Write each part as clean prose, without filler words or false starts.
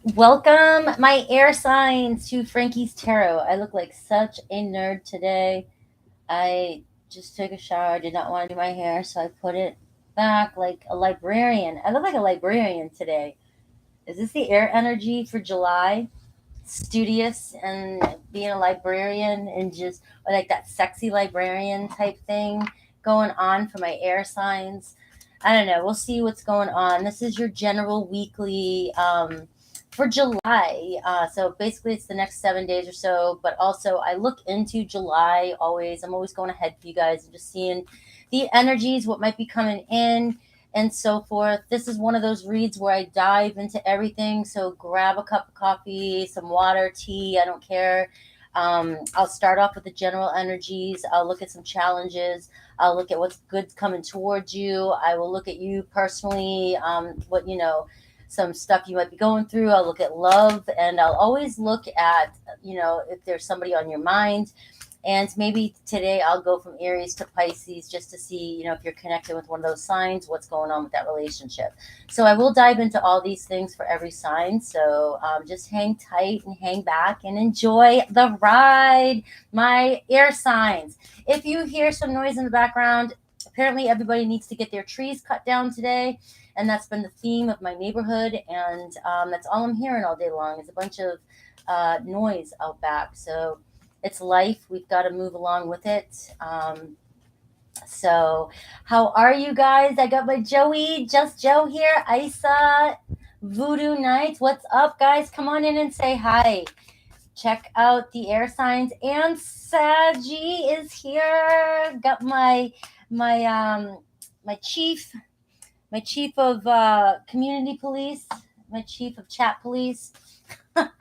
Welcome, my air signs, to Frankie's Tarot. I look like such a nerd today. I just took a shower. I did not want to do my hair, so I put it back like a librarian. I look like a librarian today. Is this the air energy for July? Studious and being a librarian and just or like that sexy librarian type thing going on for my air signs. I don't know. We'll see what's going on. This is your general weekly for July. So basically, it's the next 7 days or so. But also, I look into July always. I'm always going ahead for you guys and just seeing the energies, what might be coming in, and so forth. This is one of those reads where I dive into everything. So grab a cup of coffee, some water, tea, I don't care. I'll start off with the general energies. I'll look at some challenges. I'll look at what's good coming towards you. I will look at you personally, some stuff you might be going through. I'll look at love, and I'll always look at, if there's somebody on your mind. And maybe today I'll go from Aries to Pisces just to see, if you're connected with one of those signs, what's going on with that relationship. So I will dive into all these things for every sign. So just hang tight and hang back and enjoy the ride, my air signs. If you hear some noise in the background, apparently everybody needs to get their trees cut down today. And that's been the theme of my neighborhood. And that's all I'm hearing all day long is a bunch of noise out back. So it's life. We've got to move along with it. So, how are you guys? I got my Joey, just Joe here. Isa, Voodoo Nights. What's up, guys? Come on in and say hi. Check out the air signs. And Saji is here. Got my chief, my chief of community police, my chief of chat police.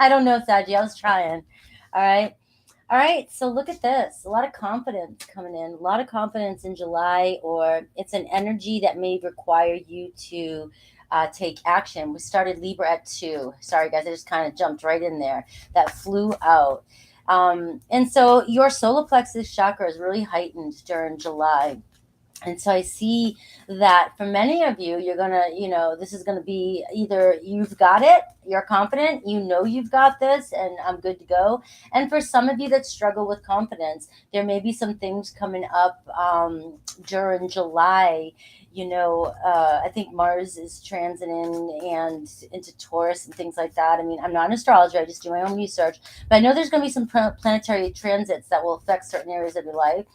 I don't know, Saji. I was trying. All right. All right, so look at this. A lot of confidence coming in, a lot of confidence in July, or it's an energy that may require you to take action. We started Libra at 2. Sorry, guys, I just kind of jumped right in there. That flew out. And so your solar plexus chakra is really heightened during July. And so I see that for many of you, you're going to, this is going to be either you've got it, you're confident, you've got this, and I'm good to go. And for some of you that struggle with confidence, there may be some things coming up during July. I think Mars is transiting and into Taurus and things like that. I mean, I'm not an astrologer, I just do my own research. But I know there's going to be some planetary transits that will affect certain areas of your life,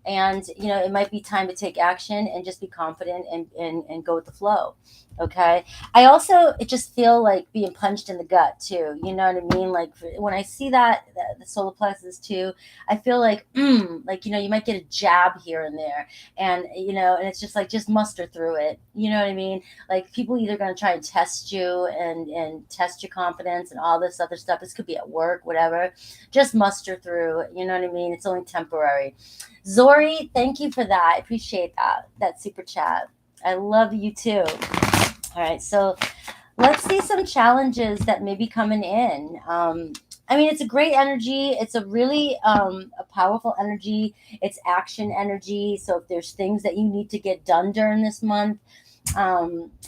and it might be time to take action and just be confident and go with the flow. Okay. I also it just feel like being punched in the gut too, you know what I mean? Like when I see that the solar plexus too, I feel like like you might get a jab here and there, and and it's just like just muster through it, you know what I mean? Like people either going to try and test you and test your confidence and all this other stuff. This could be at work, whatever. Just muster through, you know what I mean? It's only temporary. Zori, thank you for that. I appreciate that super chat. I love you too. All right, so let's see some challenges that may be coming in. I mean, it's a great energy. It's a really a powerful energy. It's action energy. So if there's things that you need to get done during this month,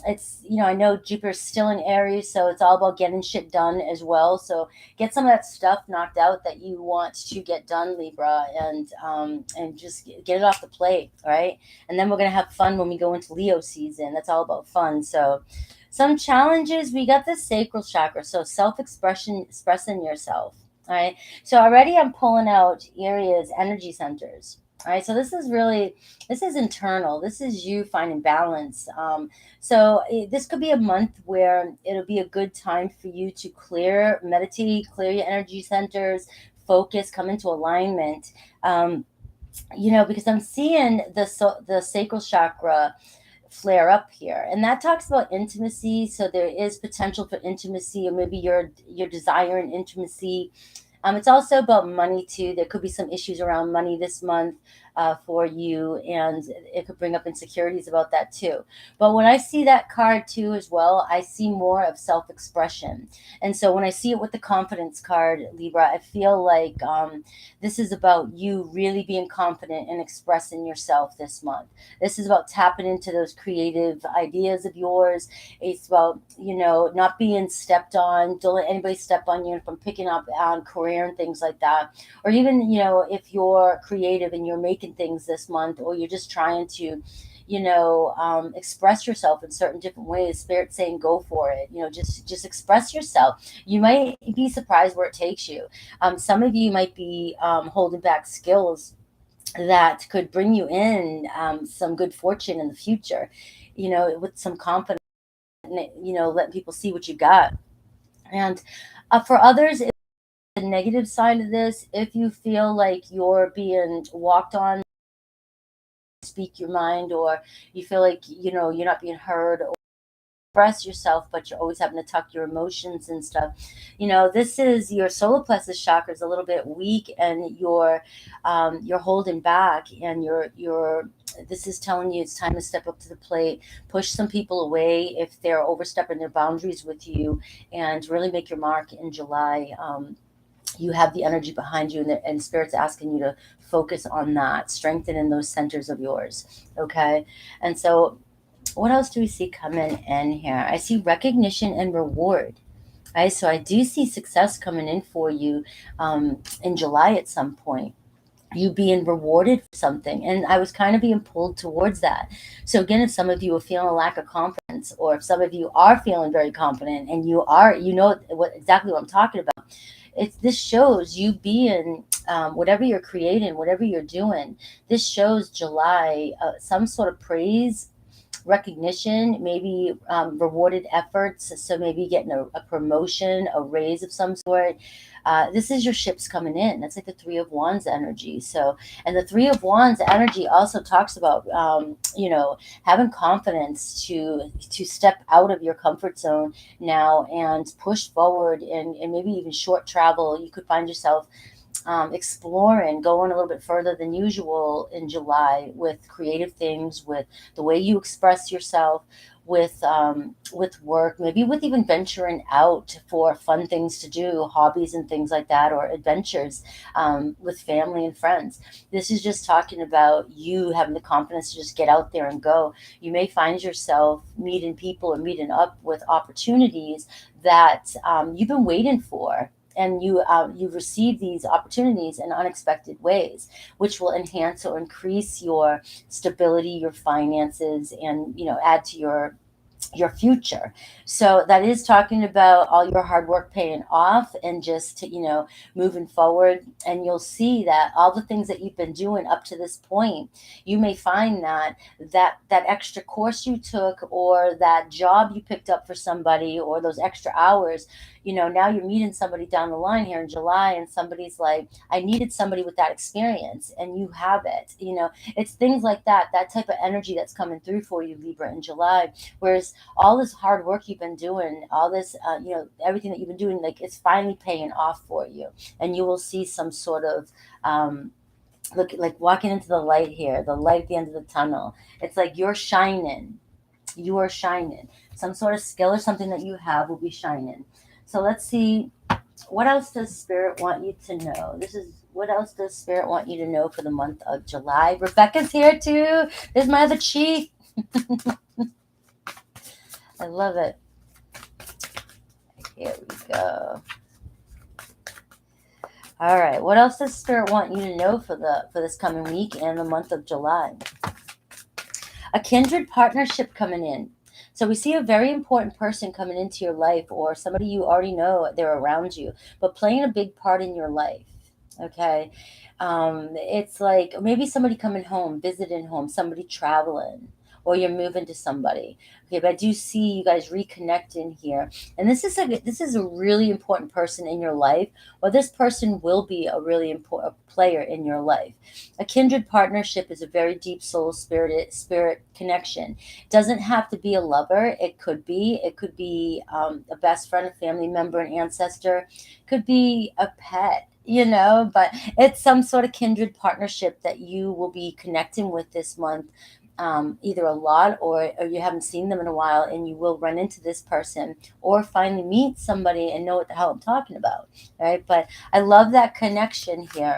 it's I know Jupiter's still in Aries, so it's all about getting shit done as well. So get some of that stuff knocked out that you want to get done, Libra, and just get it off the plate, all right? And then we're gonna have fun when we go into Leo season. That's all about fun. So some challenges, we got the sacral chakra, so self-expression, expressing yourself. All right. So already I'm pulling out areas, energy centers. All right. So this is internal. This is you finding balance. This could be a month where it'll be a good time for you to meditate, clear your energy centers, focus, come into alignment. Because I'm seeing the sacral chakra flare up here, and that talks about intimacy. So there is potential for intimacy, or maybe your desire in intimacy. It's also about money too. There could be some issues around money this month. for you, and it could bring up insecurities about that too. But when I see that card too as well, I see more of self-expression. And so when I see it with the confidence card, Libra, I feel like this is about you really being confident and expressing yourself this month. This is about tapping into those creative ideas of yours. It's about, not being stepped on. Don't let anybody step on you from picking up on career and things like that. Or even, if you're creative and you're making things this month, or you're just trying to, express yourself in certain different ways. Spirit saying, go for it. Just express yourself. You might be surprised where it takes you. Some of you might be holding back skills that could bring you in some good fortune in the future, with some confidence, letting people see what you got. And for others, it's the negative side of this. If you feel like you're being walked on, speak your mind, or you feel like, you're not being heard, or express yourself, but you're always having to tuck your emotions and stuff. This is your solar plexus chakra is a little bit weak, and you're holding back, and you're this is telling you it's time to step up to the plate, push some people away if they're overstepping their boundaries with you, and really make your mark in July. You have the energy behind you, and Spirit's asking you to focus on that, strengthening those centers of yours. Okay. And so what else do we see coming in here? I see recognition and reward. Right, so I do see success coming in for you in July at some point. You being rewarded for something, and I was kind of being pulled towards that. So again, if some of you are feeling a lack of confidence, or if some of you are feeling very confident, and you know what exactly what I'm talking about, this shows you being whatever you're creating, whatever you're doing. This shows July some sort of praise, recognition, maybe rewarded efforts. So maybe getting a promotion, a raise of some sort. This is your ships coming in. That's like the Three of Wands energy. So, and the Three of Wands energy also talks about, having confidence to step out of your comfort zone now and push forward, and maybe even short travel. You could find yourself exploring, going a little bit further than usual in July with creative things, with the way you express yourself, with work, maybe with even venturing out for fun things to do, hobbies and things like that, or adventures with family and friends. This is just talking about you having the confidence to just get out there and go. You may find yourself meeting people or meeting up with opportunities that you've been waiting for, and you receive these opportunities in unexpected ways, which will enhance or increase your stability, your finances, and add to your future. So that is talking about all your hard work paying off, and just moving forward. And you'll see that all the things that you've been doing up to this point, you may find that extra course you took, or that job you picked up for somebody, or those extra hours, now you're meeting somebody down the line here in July, and somebody's like, I needed somebody with that experience, and you have it. It's things like that type of energy that's coming through for you, Libra, in July. Whereas all this hard work you've been doing, all this, everything that you've been doing, like, it's finally paying off for you. And you will see some sort of, look, like walking into the light here, the light at the end of the tunnel. It's like you're shining. You are shining. Some sort of skill or something that you have will be shining. So let's see, what else does Spirit want you to know? What else does Spirit want you to know for the month of July? Rebecca's here too. There's my other chief. I love it. Here we go. All right. What else does Spirit want you to know for this coming week and the month of July? A kindred partnership coming in. So we see a very important person coming into your life, or somebody you already know, they're around you, but playing a big part in your life. Okay. It's like maybe somebody coming home, visiting home, somebody traveling, or you're moving to somebody. Okay, but I do see you guys reconnecting here. And this is a really important person in your life, or this person will be a really important player in your life. A kindred partnership is a very deep soul spirit connection. It doesn't have to be a lover. It could be a best friend, a family member, an ancestor. It could be a pet. but it's some sort of kindred partnership that you will be connecting with this month, either a lot, or you haven't seen them in a while, and you will run into this person or finally meet somebody and know what the hell I'm talking about, right? But I love that connection here.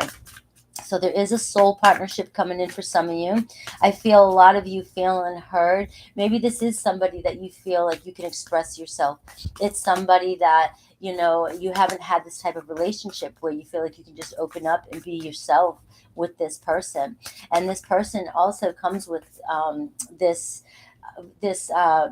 So there is a soul partnership coming in for some of you. I feel a lot of you feeling heard. Maybe this is somebody that you feel like you can express yourself. It's somebody that, you haven't had this type of relationship where you feel like you can just open up and be yourself with this person. And this person also comes with this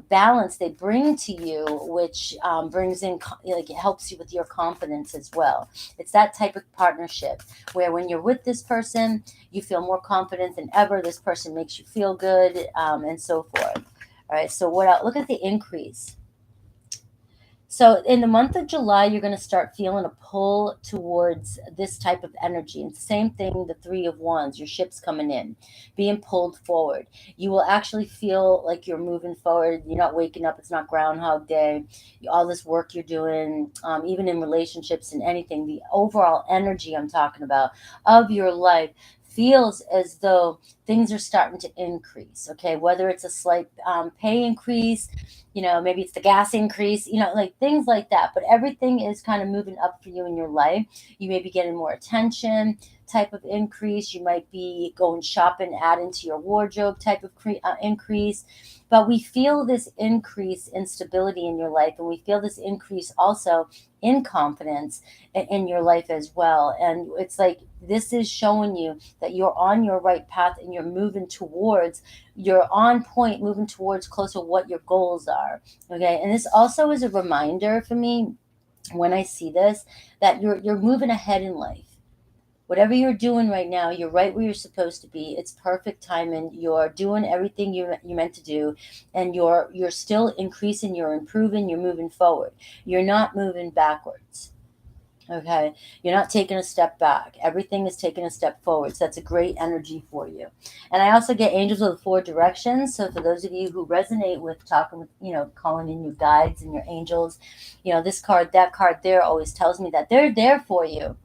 balance they bring to you, which brings in, like, it helps you with your confidence as well. It's that type of partnership where when you're with this person, you feel more confident than ever. This person makes you feel good, and so forth. All right, so what else? Look at the increase. So in the month of July, you're going to start feeling a pull towards this type of energy. And same thing, the Three of Wands, your ship's coming in, being pulled forward. You will actually feel like you're moving forward. You're not waking up. It's not Groundhog Day. All this work you're doing, even in relationships and anything, the overall energy I'm talking about of your life feels as though things are starting to increase. Okay, whether it's a slight pay increase, maybe it's the gas increase, like things like that. But everything is kind of moving up for you in your life. You may be getting more attention type of increase. You might be going shopping, adding to your wardrobe type of increase. But we feel this increase in stability in your life, and we feel this increase also in confidence in your life as well. And it's like this is showing you that you're on your right path and you're on point, moving towards closer what your goals are. Okay, and this also is a reminder for me when I see this, that you're moving ahead in life. Whatever you're doing right now, you're right where you're supposed to be. It's perfect timing. You're doing everything you meant to do, and you're still increasing. You're improving. You're moving forward. You're not moving backwards. Okay, you're not taking a step back. Everything is taking a step forward. So that's a great energy for you. And I also get angels of the four directions. So for those of you who resonate with talking with, calling in your guides and your angels, this card, that card there always tells me that they're there for you.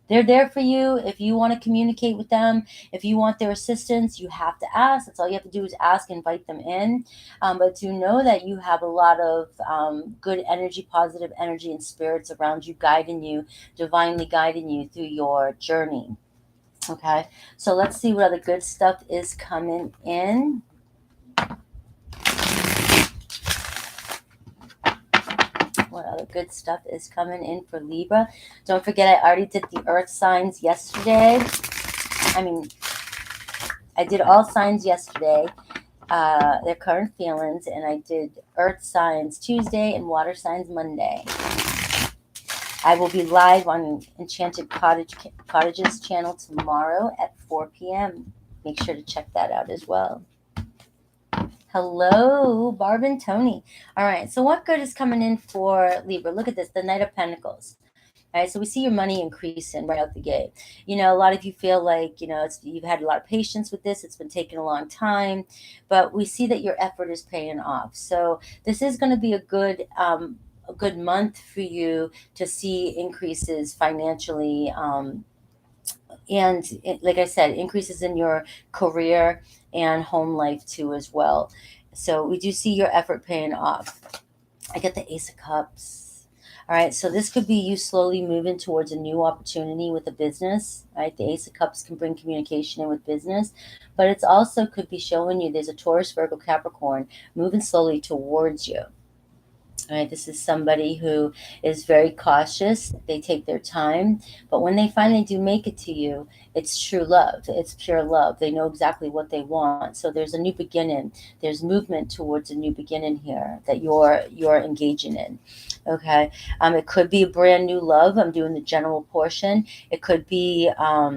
They're there for you. If you want to communicate with them, if you want their assistance, you have to ask. That's all you have to do is ask, invite them in. But to know that you have a lot of good energy, positive energy, and spirits around you, guiding you, divinely guiding you through your journey. Okay, so let's see what other good stuff is coming in. What other good stuff is coming in for Libra? Don't forget, I already did the earth signs yesterday. I did all signs yesterday, their current feelings, and I did earth signs Tuesday and water signs Monday. I will be live on Enchanted Cottages channel tomorrow at 4 p.m. Make sure to check that out as well. Hello, Barb and Tony. All right, so what good is coming in for Libra? Look at this, the Knight of Pentacles. All right, so we see your money increasing right out the gate. A lot of you feel like, you've had a lot of patience with this. It's been taking a long time, but we see that your effort is paying off. So this is going to be a good month for you to see increases financially. And like I said, increases in your career and home life too as well. So we do see your effort paying off. I get the Ace of Cups. All right, so this could be you slowly moving towards a new opportunity with a business, right? The Ace of Cups can bring communication in with business, but it's also could be showing you there's a Taurus, Virgo, Capricorn moving slowly towards you. All right, this is somebody who is very cautious. They take their time, but when they finally do make it to you, it's true love. It's pure love. They know exactly what they want. So there's a new beginning. There's movement towards a new beginning here that you're engaging in. Okay, it could be a brand new love. I'm doing the general portion. It could be a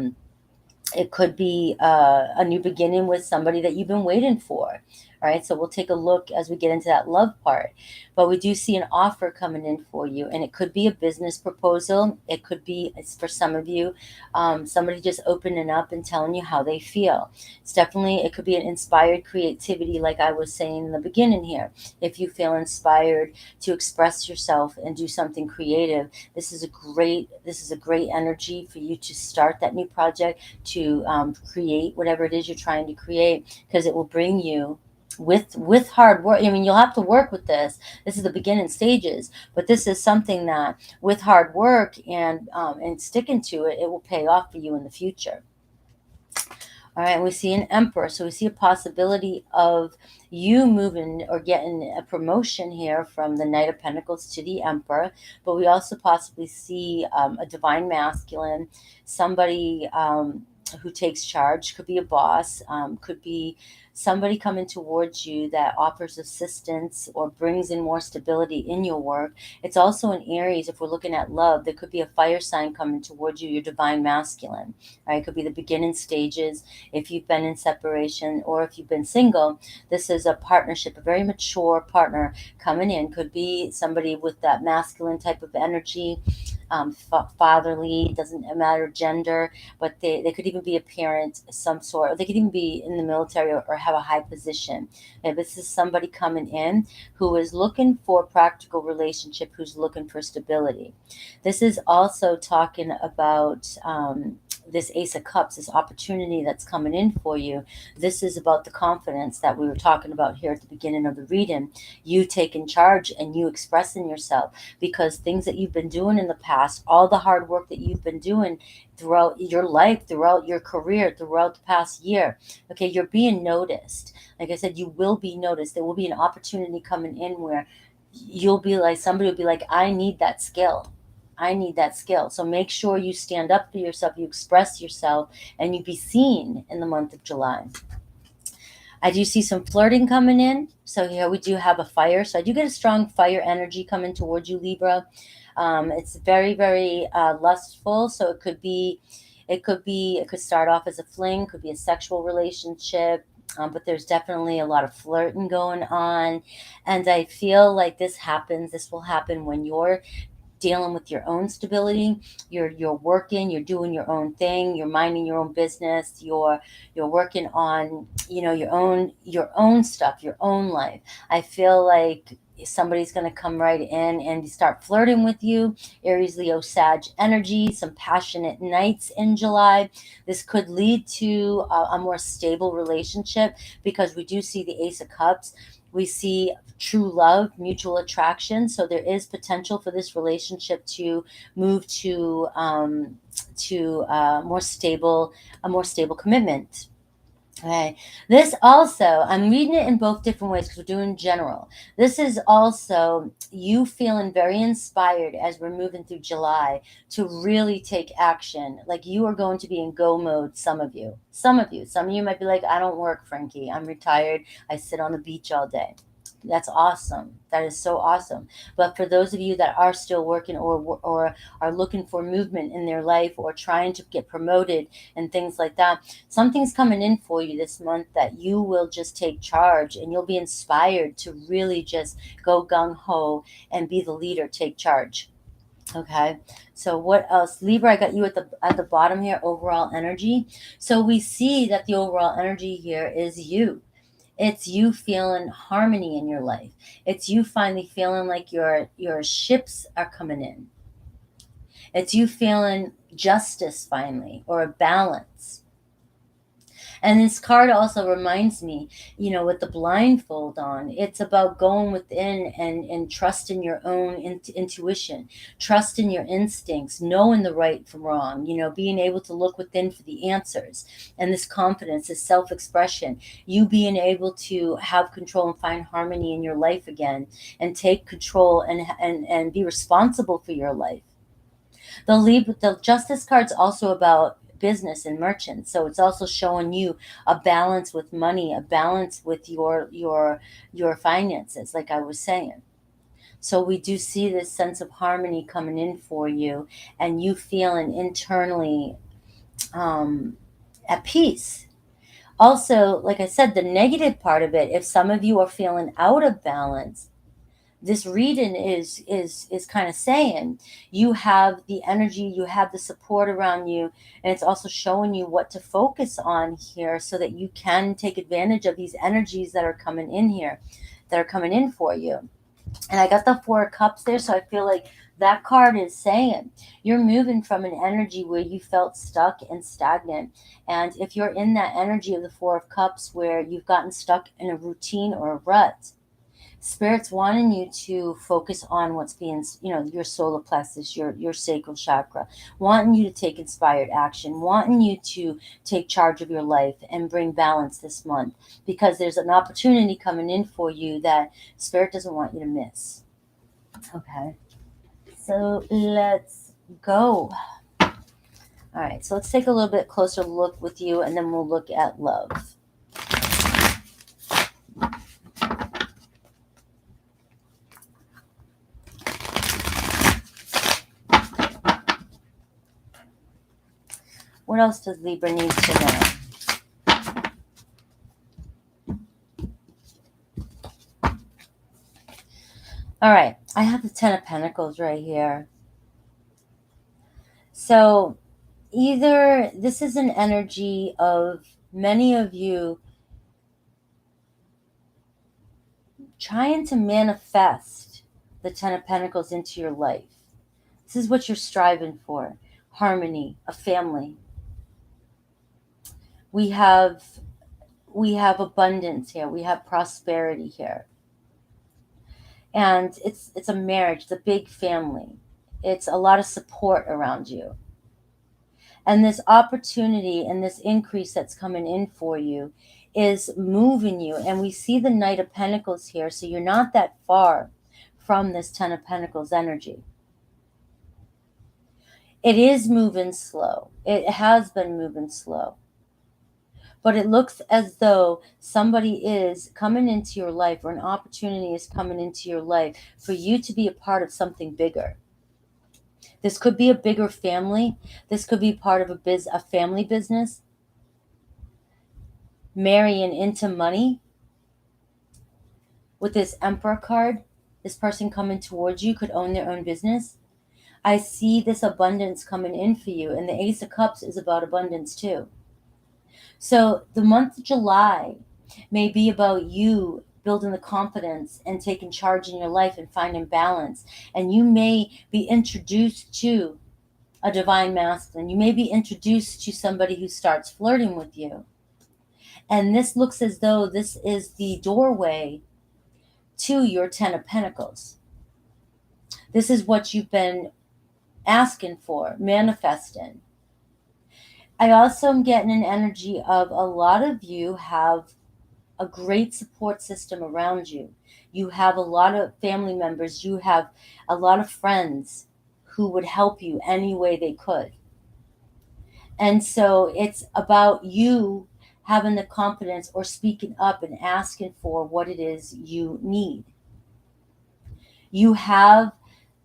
new beginning with somebody that you've been waiting for. All right, so we'll take a look as we get into that love part. But we do see an offer coming in for you, and it could be a business proposal. It could be, it's for some of you, somebody just opening up and telling you how they feel. It's definitely, it could be an inspired creativity, like I was saying in the beginning here. If you feel inspired to express yourself and do something creative, this is a great energy for you to start that new project, to create whatever it is you're trying to create, because it will bring you with hard work. I mean, you'll have to work with this. This is the beginning stages, but this is something that with hard work and sticking to it, it will pay off for you in the future. All right, we see an emperor. So we see a possibility of you moving or getting a promotion here from the Knight of Pentacles to the Emperor. But we also possibly see a divine masculine, somebody who takes charge. Could be a boss, could be somebody coming towards you that offers assistance or brings in more stability in your work. It's also in Aries, if we're looking at love, there could be a fire sign coming towards you, your divine masculine. Right? It could be the beginning stages if you've been in separation, or if you've been single. This is a partnership, a very mature partner coming in. Could be somebody with that masculine type of energy, fatherly, doesn't matter gender, but they could even be a parent of some sort, or they could even be in the military, or have a high position. And this is somebody coming in who is looking for a practical relationship, who's looking for stability. This is also talking about this Ace of Cups, this opportunity that's coming in for you. This is about the confidence that we were talking about here at the beginning of the reading. You taking charge and you expressing yourself, because things that you've been doing in the past, all the hard work that you've been doing throughout your life, throughout your career, throughout the past year, okay, you're being noticed. Like I said, you will be noticed. There will be an opportunity coming in where you'll be like, somebody will be like, I need that skill. I need that skill. So make sure you stand up for yourself, you express yourself, and you be seen in the month of July. I do see some flirting coming in. So here we do have a fire. So I do get a strong fire energy coming towards you, Libra. It's very, very lustful. So it could start off as a fling, could be a sexual relationship. But there's definitely a lot of flirting going on. And I feel like this will happen when you're dealing with your own stability. You're working, you're doing your own thing, you're minding your own business, you're working on, your own stuff, your own life. I feel like somebody's going to come right in and start flirting with you. Aries, Leo, Sag energy, some passionate nights in July. This could lead to a more stable relationship, because we do see the Ace of Cups. We see true love, mutual attraction. So there is potential for this relationship to move to a more stable commitment. Okay. This also, I'm reading it in both different ways because we're doing general. This is also you feeling very inspired as we're moving through July to really take action. Like you are going to be in go mode, some of you. Some of you might be like, I don't work, Frankie. I'm retired. I sit on the beach all day. That's awesome. That is so awesome. But for those of you that are still working, or are looking for movement in their life, or trying to get promoted and things like that, something's coming in for you this month that you will just take charge, and you'll be inspired to really just go gung-ho and be the leader, take charge. Okay, so what else? Libra, I got you at the bottom here, overall energy. So we see that the overall energy here is you. It's you feeling harmony in your life. It's you finally feeling like your ships are coming in. It's you feeling justice finally, or a balance. And this card also reminds me, with the blindfold on, it's about going within and trusting your own intuition, trusting your instincts, knowing the right from wrong, being able to look within for the answers. And this confidence, this self-expression, you being able to have control and find harmony in your life again, and take control and be responsible for your life. The Justice card's also about business and merchants, so it's also showing you a balance with money, a balance with your finances, like I was saying. So we do see this sense of harmony coming in for you, and you feeling internally at peace. Also, like I said, the negative part of it, if some of you are feeling out of balance, this reading is kind of saying you have the energy, you have the support around you, and it's also showing you what to focus on here so that you can take advantage of these energies that are coming in here, that are coming in for you. And I got the Four of Cups there, so I feel like that card is saying you're moving from an energy where you felt stuck and stagnant. And if you're in that energy of the Four of Cups where you've gotten stuck in a routine or a rut, Spirit's wanting you to focus on what's being, your solar plexus, your sacral chakra, wanting you to take inspired action, wanting you to take charge of your life and bring balance this month, because there's an opportunity coming in for you that Spirit doesn't want you to miss. Okay, so let's go. All right, so let's take a little bit closer look with you, and then we'll look at love. What else does Libra need to know? All right, I have the Ten of Pentacles right here. So either this is an energy of many of you trying to manifest the Ten of Pentacles into your life. This is what you're striving for: harmony, a family. We have abundance here. We have prosperity here. And it's a marriage, it's a big family. It's a lot of support around you. And this opportunity and this increase that's coming in for you is moving you. And we see the Knight of Pentacles here, so you're not that far from this Ten of Pentacles energy. It is moving slow. It has been moving slow. But it looks as though somebody is coming into your life, or an opportunity is coming into your life for you to be a part of something bigger. This could be a bigger family. This could be part of a family business. Marrying into money. With this Emperor card, this person coming towards you could own their own business. I see this abundance coming in for you, and the Ace of Cups is about abundance too. So the month of July may be about you building the confidence and taking charge in your life and finding balance. And you may be introduced to a divine masculine. You may be introduced to somebody who starts flirting with you. And this looks as though this is the doorway to your Ten of Pentacles. This is what you've been asking for, manifesting. I also am getting an energy of a lot of you have a great support system around you. You have a lot of family members. You have a lot of friends who would help you any way they could. And so it's about you having the confidence or speaking up and asking for what it is you need. You have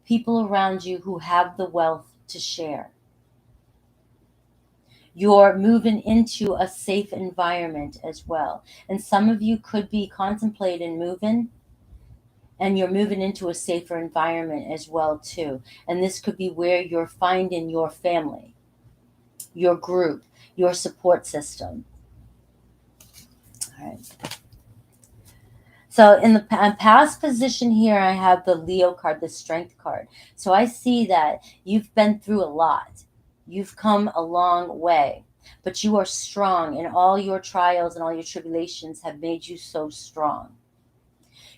people around you who have the wealth to share. You're moving into a safe environment as well. And some of you could be contemplating moving, and you're moving into a safer environment as well too. And this could be where you're finding your family, your group, your support system. All right. So in the past position here, I have the Leo card, the Strength card. So I see that you've been through a lot. You've come a long way, but you are strong, and all your trials and all your tribulations have made you so strong.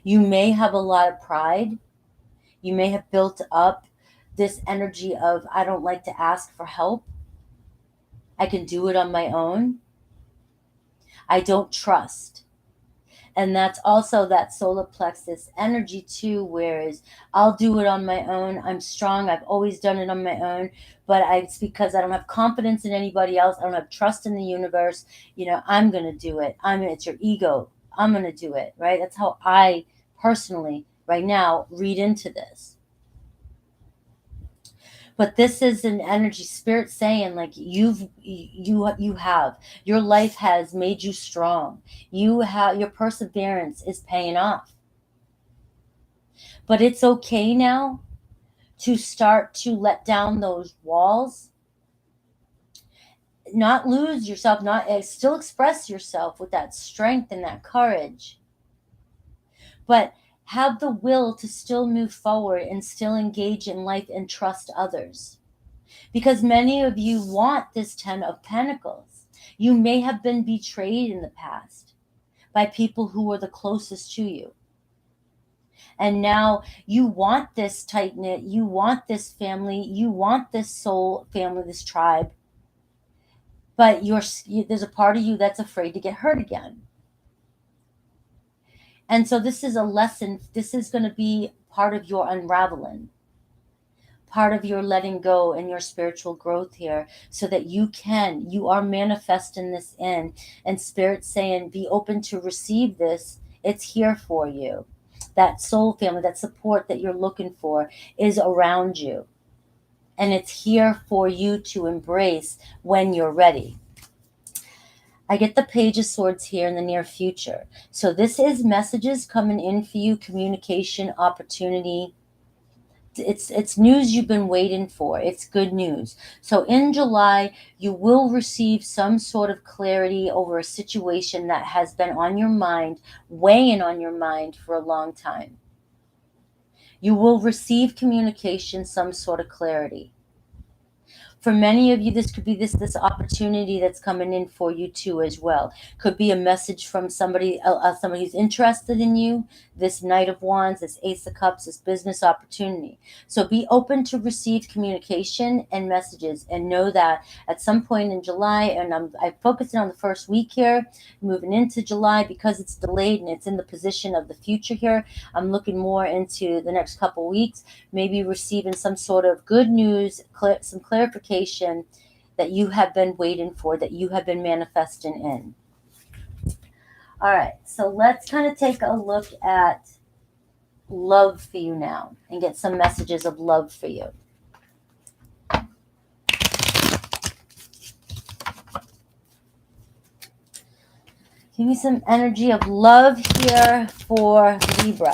You may have a lot of pride. You may have built up this energy of, I don't like to ask for help. I can do it on my own. I don't trust. And that's also that solar plexus energy too, whereas I'll do it on my own. I'm strong. I've always done it on my own, but it's because I don't have confidence in anybody else. I don't have trust in the universe. I'm going to do it. It's your ego. I'm going to do it, right? That's how I personally right now read into this. But this is an energy, spirit saying like you have, your life has made you strong. You have, your perseverance is paying off. But it's okay now to start to let down those walls, not lose yourself, not still express yourself with that strength and that courage, but have the will to still move forward and still engage in life and trust others. Because many of you want this 10 of Pentacles. You may have been betrayed in the past by people who were the closest to you. And now you want this tight knit, you want this family, you want this soul family, this tribe. But there's a part of you that's afraid to get hurt again. And so this is a lesson. This is going to be part of your unraveling, part of your letting go and your spiritual growth here, so that you are manifesting this in, and Spirit saying, be open to receive this. It's here for you. That soul family, that support that you're looking for is around you. And it's here for you to embrace when you're ready. I get the Page of Swords here in the near future. So this is messages coming in for you, communication, opportunity. It's news you've been waiting for. It's good news. So in July, you will receive some sort of clarity over a situation that has been on your mind, weighing on your mind for a long time. You will receive communication, some sort of clarity. For many of you, this could be this opportunity that's coming in for you too as well. Could be a message from somebody who's interested in you. This Knight of Wands, this Ace of Cups, this business opportunity. So be open to receive communication and messages, and know that at some point in July, and I'm focusing on the first week here, moving into July, because it's delayed and it's in the position of the future here. I'm looking more into the next couple weeks, maybe receiving some sort of good news, some clarification that you have been waiting for, that you have been manifesting in. All right, so let's kind of take a look at love for you now and get some messages of love for you. Give me some energy of love here for Libra.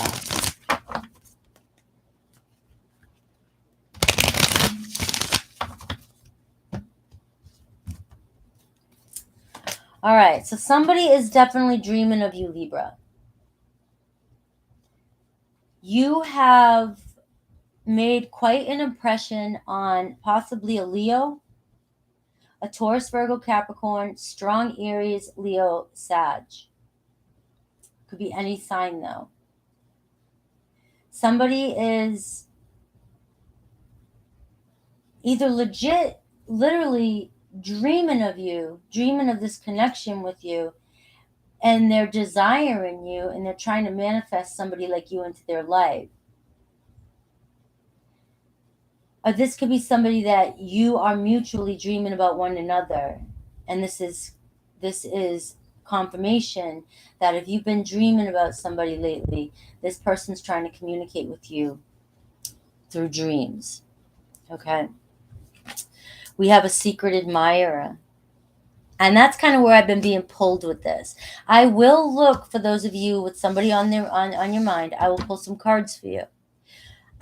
All right, so somebody is definitely dreaming of you, Libra. You have made quite an impression on possibly a Leo, a Taurus, Virgo, Capricorn, strong Aries, Leo, Sag. Could be any sign though. Somebody is either literally dreaming of you, dreaming of this connection with you, and they're desiring you, and they're trying to manifest somebody like you into their life. Or this could be somebody that you are mutually dreaming about one another. And this is confirmation that if you've been dreaming about somebody lately, this person's trying to communicate with you through dreams. Okay? We have a secret admirer. And that's kind of where I've been being pulled with this. I will look for those of you with somebody on your mind. I will pull some cards for you.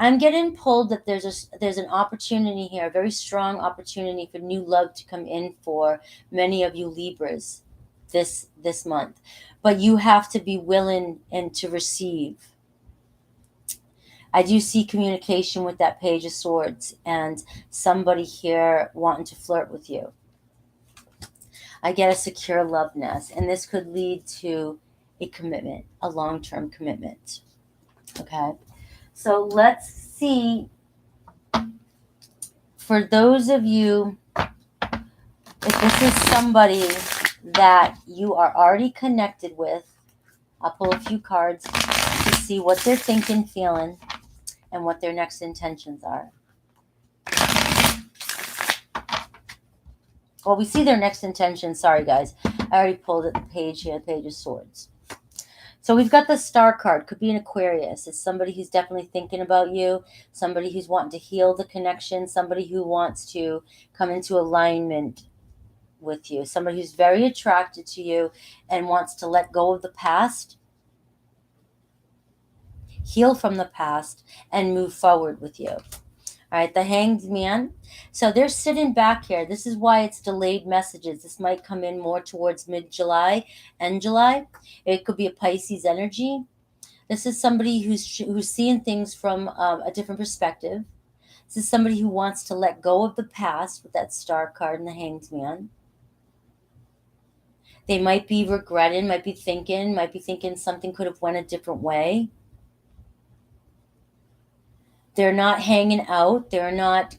I'm getting pulled that there's an opportunity here, a very strong opportunity for new love to come in for many of you Libras this month. But you have to be willing and to receive. I do see communication with that Page of Swords and somebody here wanting to flirt with you. I get a secure love nest, and this could lead to a commitment, a long-term commitment. Okay? So let's see, for those of you, if this is somebody that you are already connected with. I'll pull a few cards to see what they're thinking, feeling, and what their next intentions are. Well, we see their next intention. Sorry, guys. I already pulled at the page here, Page of Swords. So we've got the Star card. Could be an Aquarius. It's somebody who's definitely thinking about you, somebody who's wanting to heal the connection, somebody who wants to come into alignment with you, somebody who's very attracted to you and wants to let go of the past, heal from the past, and move forward with you. All right, the Hanged Man. So they're sitting back here. This is why it's delayed messages. This might come in more towards mid-July, end July. It could be a Pisces energy. This is somebody who's seeing things from a different perspective. This is somebody who wants to let go of the past with that Star card and the Hanged Man. They might be regretting, might be thinking something could have went a different way. They're not hanging out. They're not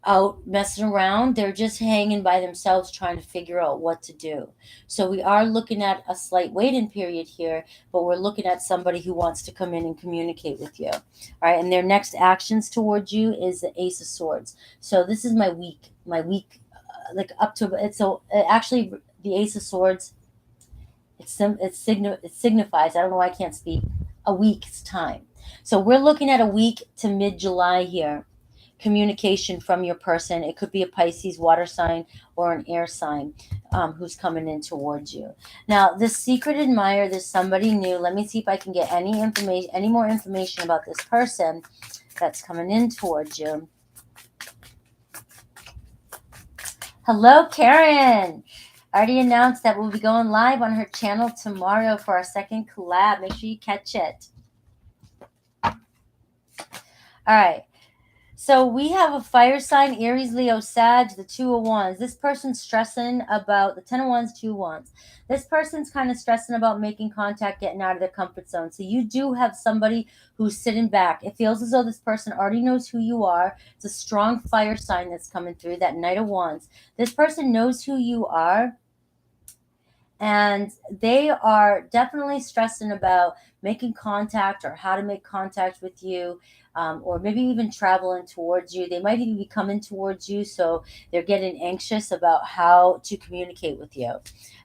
out messing around. They're just hanging by themselves trying to figure out what to do. So we are looking at a slight waiting period here, but we're looking at somebody who wants to come in and communicate with you. All right, and their next actions towards you is the Ace of Swords. So this is my week, like up to it's so actually the Ace of Swords. It signifies, I don't know why I can't speak, a week's time. So we're looking at a week to mid-July here. Communication from your person. It could be a Pisces water sign or an air sign who's coming in towards you. Now, this secret admirer, there's somebody new. Let me see if I can get any more information about this person that's coming in towards you. Hello, Karen. I already announced that we'll be going live on her channel tomorrow for our second collab. Make sure you catch it. All right. So we have a fire sign, Aries, Leo, Sag, the Two of Wands. This person's stressing about the 10 of Wands, 2 of Wands. This person's kind of stressing about making contact, getting out of their comfort zone. So you do have somebody who's sitting back. It feels as though this person already knows who you are. It's a strong fire sign that's coming through, that Knight of Wands. This person knows who you are. And they are definitely stressing about making contact or how to make contact with you, or maybe even traveling towards you. They might even be coming towards you, so they're getting anxious about how to communicate with you.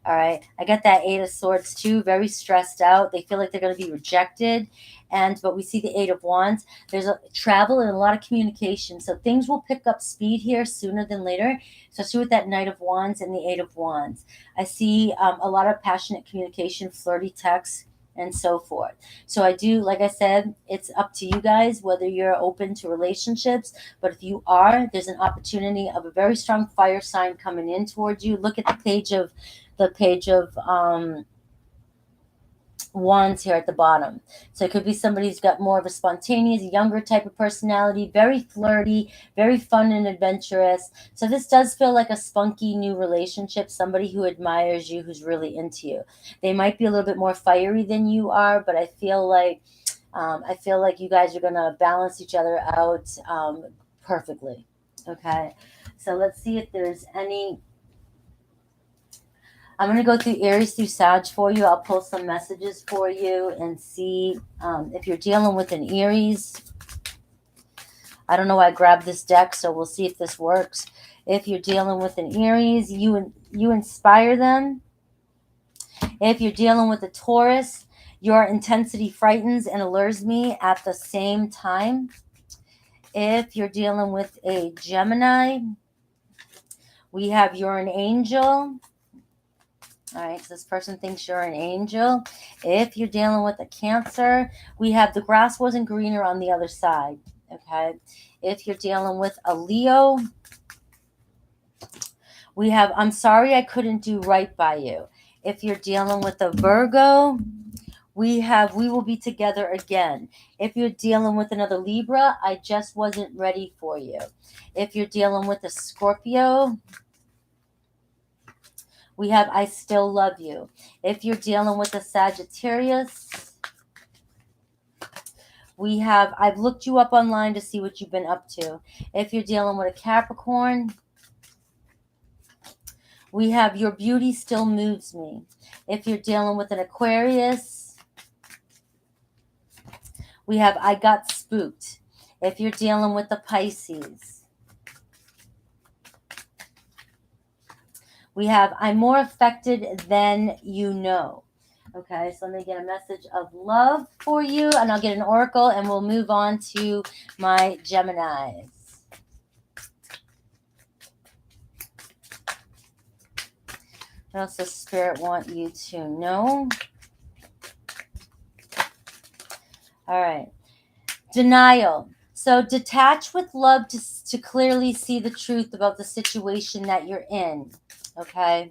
All right. I got that Eight of Swords too, very stressed out. They feel like they're going to be rejected. But we see the Eight of Wands. There's a travel and a lot of communication. So things will pick up speed here sooner than later, especially with that Knight of Wands and the Eight of Wands. I see a lot of passionate communication, flirty texts, and so forth. So I do, like I said, it's up to you guys whether you're open to relationships. But if you are, there's an opportunity of a very strong fire sign coming in towards you. Look at the page of Wands here at the bottom. So it could be somebody who's got more of a spontaneous, younger type of personality, very flirty, very fun and adventurous. So this does feel like a spunky new relationship, somebody who admires you, who's really into you. They might be a little bit more fiery than you are, but I feel like you guys are going to balance each other out perfectly. Okay, so let's see if there's any. I'm going to go through Aries through Sag for you. I'll pull some messages for you and see if you're dealing with an Aries. I don't know why I grabbed this deck, so we'll see if this works. If you're dealing with an Aries, you inspire them. If you're dealing with a Taurus, your intensity frightens and allures me at the same time. If you're dealing with a Gemini, we have you're an angel. All right, so this person thinks you're an angel. If you're dealing with a Cancer, we have the grass wasn't greener on the other side. Okay. If you're dealing with a Leo, we have I'm sorry I couldn't do right by you. If you're dealing with a Virgo, we have we will be together again. If you're dealing with another Libra, I just wasn't ready for you. If you're dealing with a Scorpio, we have I still love you. If you're dealing with a Sagittarius, we have I've looked you up online to see what you've been up to. If you're dealing with a Capricorn, we have your beauty still moves me. If you're dealing with an Aquarius, we have I got spooked. If you're dealing with the Pisces, we have I'm more affected than you know. Okay, so let me get a message of love for you, and I'll get an oracle, and we'll move on to my Geminis. What else does Spirit want you to know? All right. Denial. So detach with love to clearly see the truth about the situation that you're in. Okay.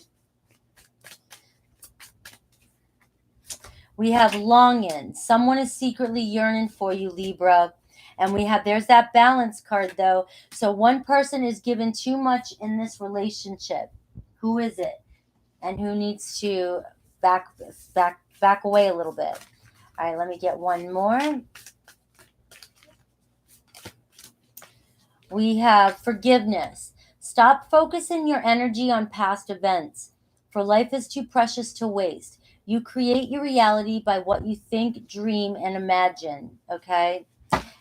We have longing. Someone is secretly yearning for you, Libra. And we have, there's that balance card though. So one person is given too much in this relationship. Who is it? And who needs to back away a little bit? All right, let me get one more. We have forgiveness. Stop focusing your energy on past events, for life is too precious to waste. You create your reality by what you think, dream, and imagine, okay?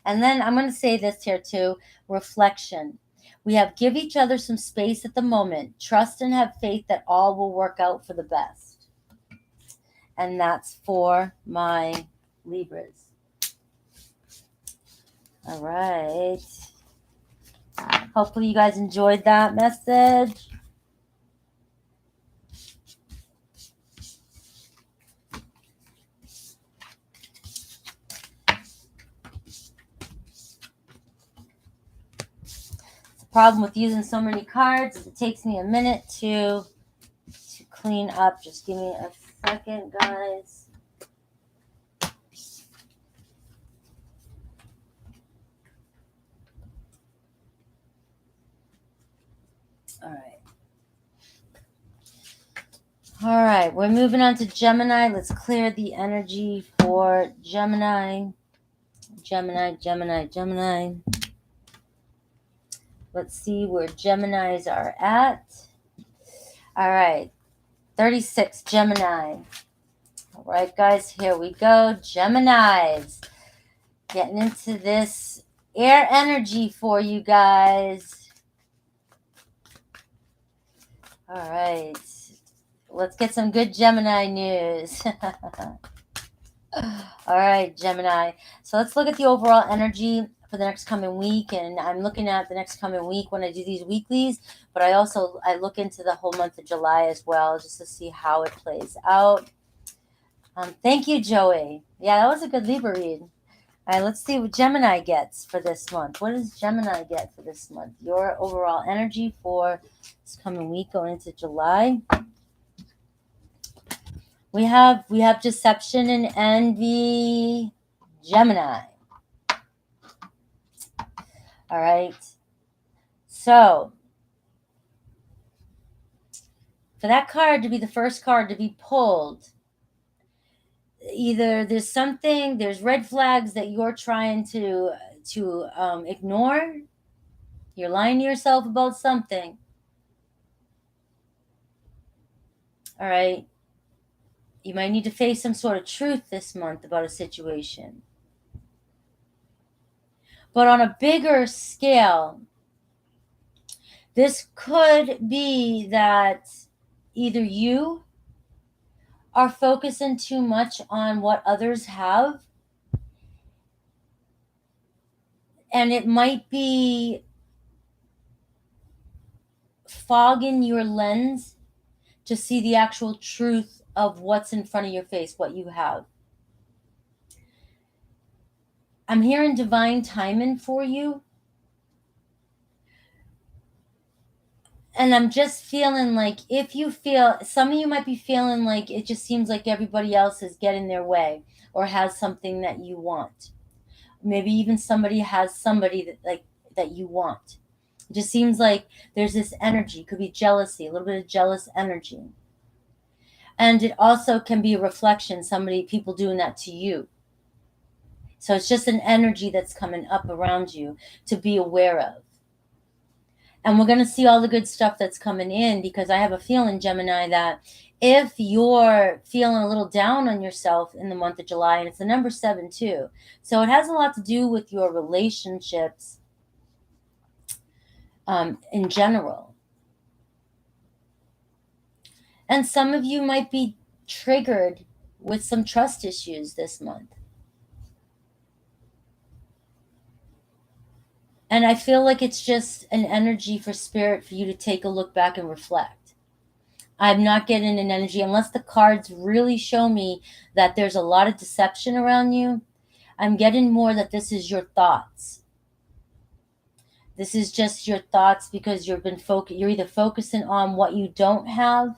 And then I'm going to say this here too, reflection. We have give each other some space at the moment. Trust and have faith that all will work out for the best. And that's for my Libras. All right. Hopefully you guys enjoyed that message. The problem with using so many cards is it takes me a minute to clean up. Just give me a second, guys. All right. All right, we're moving on to Gemini. Let's clear the energy for Gemini. Gemini. Let's see where Geminis are at. All right, 36, Gemini. All right, guys, here we go. Geminis. Getting into this air energy for you guys. All right. Let's get some good Gemini news. All right, Gemini. So let's look at the overall energy for the next coming week. And I'm looking at the next coming week when I do these weeklies. But I look into the whole month of July as well, just to see how it plays out. Thank you, Joey. Yeah, that was a good Libra read. All right, let's see what Gemini gets for this month. What does Gemini get for this month? Your overall energy for this coming week going into July. We have deception and envy, Gemini. All right. So for that card to be the first card to be pulled, either there's red flags that you're trying to ignore. You're lying to yourself about something. All right. You might need to face some sort of truth this month about a situation. But on a bigger scale, this could be that either you are focusing too much on what others have, and it might be fogging your lens to see the actual truth of what's in front of your face, what you have. I'm hearing divine timing for you. And I'm just feeling like some of you might be feeling like it just seems like everybody else is getting their way or has something that you want. Maybe even somebody has somebody that you want. It just seems like there's this energy. It could be jealousy, a little bit of jealous energy. And it also can be a reflection, people doing that to you. So it's just an energy that's coming up around you to be aware of. And we're going to see all the good stuff that's coming in, because I have a feeling, Gemini, that if you're feeling a little down on yourself in the month of July, and it's the number 7 too. So it has a lot to do with your relationships in general. And some of you might be triggered with some trust issues this month. And I feel like it's just an energy for spirit for you to take a look back and reflect. I'm not getting an energy unless the cards really show me that there's a lot of deception around you. I'm getting more that this is your thoughts. This is just your thoughts because you're either focusing on what you don't have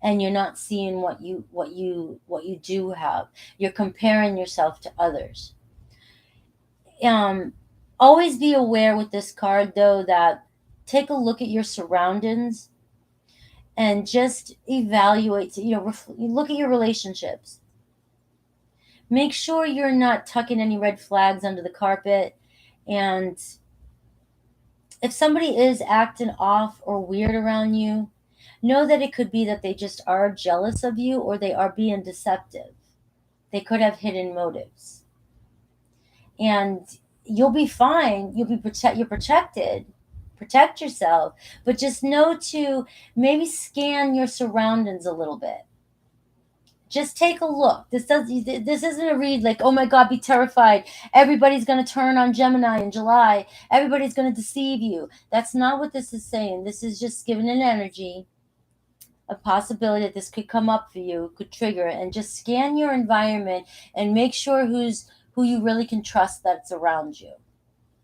and you're not seeing what you do have. You're comparing yourself to others. Always be aware with this card though that take a look at your surroundings and just evaluate, look at your relationships. Make sure you're not tucking any red flags under the carpet. And if somebody is acting off or weird around you, know that it could be that they just are jealous of you or they are being deceptive. They could have hidden motives. And you'll be fine. You're protected. Protect yourself, but just know to maybe scan your surroundings a little bit. Just take a look. This isn't a read like, oh my God, be terrified. Everybody's going to turn on Gemini in July. Everybody's going to deceive you. That's not what this is saying. This is just giving an energy, a possibility that this could come up for you, could trigger it, and just scan your environment and make sure who you really can trust that's around you.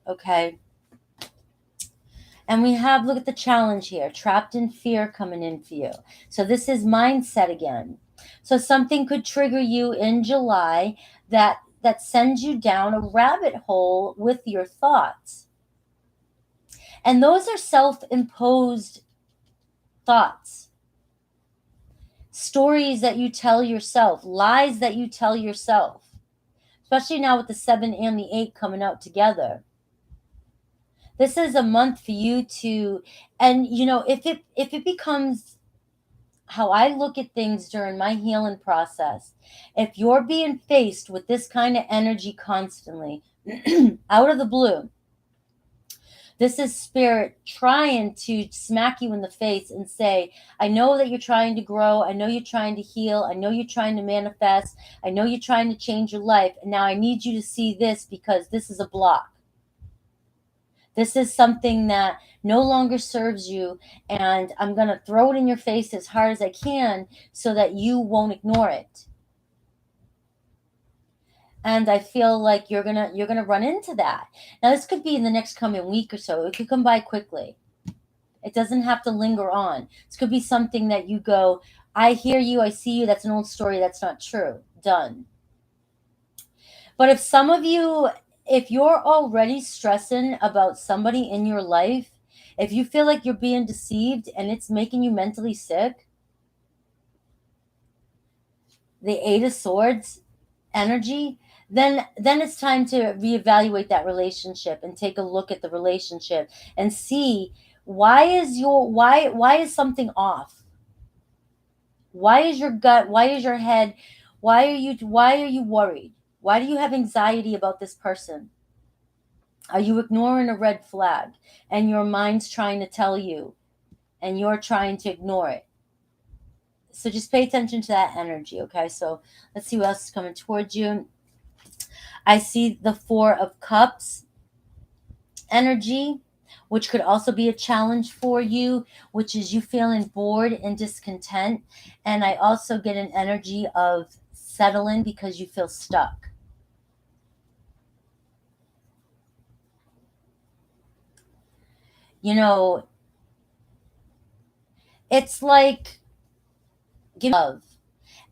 Okay? And we have, look at the challenge here, trapped in fear coming in for you. So this is mindset again. So something could trigger you in July that sends you down a rabbit hole with your thoughts. And those are self-imposed thoughts. Stories that you tell yourself, lies that you tell yourself. Especially now with the 7 and the 8 coming out together. This is a month for you to, and if it becomes how I look at things during my healing process, if you're being faced with this kind of energy constantly, out of the blue, this is spirit trying to smack you in the face and say, I know that you're trying to grow. I know you're trying to heal. I know you're trying to manifest. I know you're trying to change your life. And now I need you to see this because this is a block. This is something that no longer serves you, and I'm going to throw it in your face as hard as I can so that you won't ignore it. And I feel like you're gonna run into that. Now, this could be in the next coming week or so. It could come by quickly. It doesn't have to linger on. This could be something that you go, I hear you, I see you, that's an old story, that's not true. Done. But if you're already stressing about somebody in your life, if you feel like you're being deceived and it's making you mentally sick, the 8 of Swords energy, then it's time to reevaluate that relationship and take a look at the relationship and see why is something off? Why is your gut, why is your head, why are you worried? Why do you have anxiety about this person? Are you ignoring a red flag and your mind's trying to tell you and you're trying to ignore it? So just pay attention to that energy, okay? So let's see what else is coming towards you. I see the 4 of Cups energy, which could also be a challenge for you, which is you feeling bored and discontent. And I also get an energy of settling because you feel stuck. It's like give love.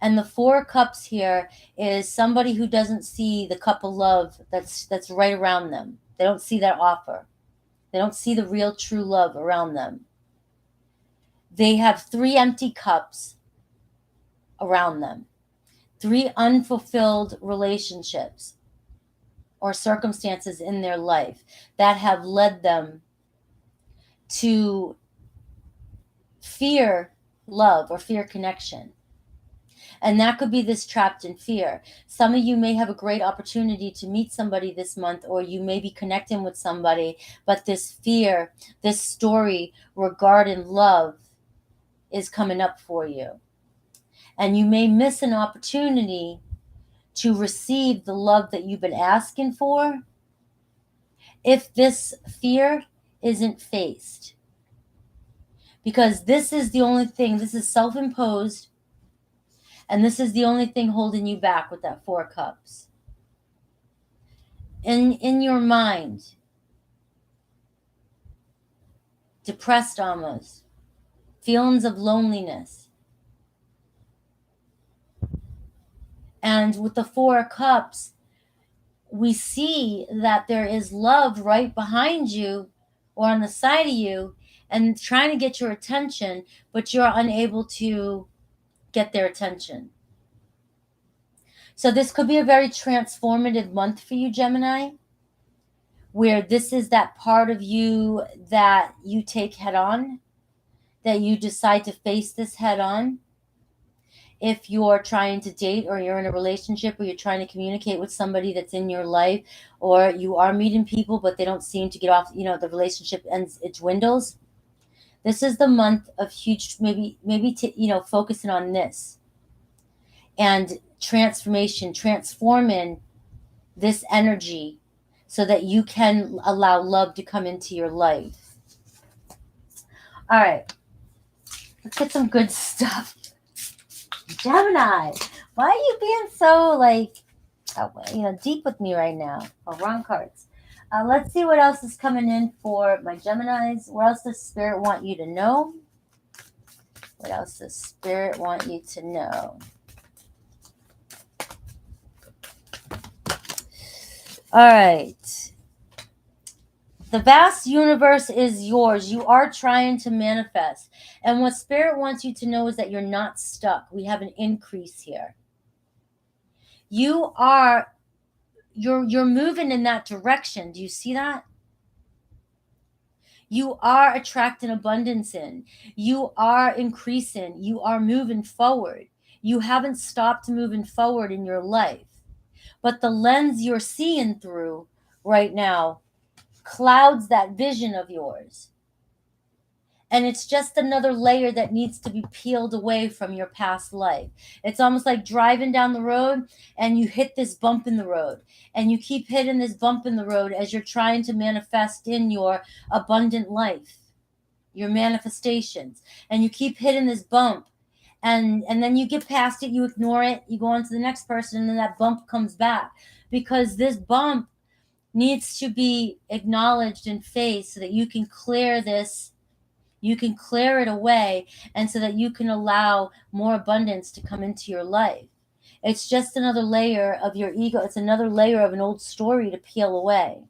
And the 4 cups here is somebody who doesn't see the cup of love that's right around them. They don't see that offer. They don't see the real true love around them. They have 3 empty cups around them. 3 unfulfilled relationships or circumstances in their life that have led them to fear love or fear connection. And that could be this trapped in fear. Some of you may have a great opportunity to meet somebody this month, or you may be connecting with somebody, but this fear, this story regarding love is coming up for you. And you may miss an opportunity to receive the love that you've been asking for if this fear isn't faced. Because this is the only thing, this is self-imposed, and this is the only thing holding you back with that Four of Cups. In your mind, depressed almost, feelings of loneliness. And with the Four of Cups, we see that there is love right behind you or on the side of you and trying to get your attention, but you're unable to get their attention. So this could be a very transformative month for you, Gemini, where this is that part of you that you take head on, that you decide to face this head on. If you're trying to date or you're in a relationship or you're trying to communicate with somebody that's in your life, or you are meeting people but they don't seem to get off, the relationship ends, it dwindles. This is the month of huge, maybe focusing on this and transformation, transforming this energy so that you can allow love to come into your life. All right, let's get some good stuff. Gemini, why are you being so deep with me right now? Oh, wrong cards. Let's see what else is coming in for my Geminis. What else does Spirit want you to know? What else does Spirit want you to know? All right. The vast universe is yours. You are trying to manifest. And what Spirit wants you to know is that you're not stuck. We have an increase here. You're moving in that direction. Do you see that? You are attracting abundance in. You are increasing. You are moving forward. You haven't stopped moving forward in your life. But the lens you're seeing through right now clouds that vision of yours. And it's just another layer that needs to be peeled away from your past life. It's almost like driving down the road and you hit this bump in the road. And you keep hitting this bump in the road as you're trying to manifest in your abundant life, your manifestations. And you keep hitting this bump. And then you get past it, you ignore it, you go on to the next person, and then that bump comes back. Because this bump needs to be acknowledged and faced so that you can clear this. You can clear it away, and so that you can allow more abundance to come into your life. It's just another layer of your ego. It's another layer of an old story to peel away.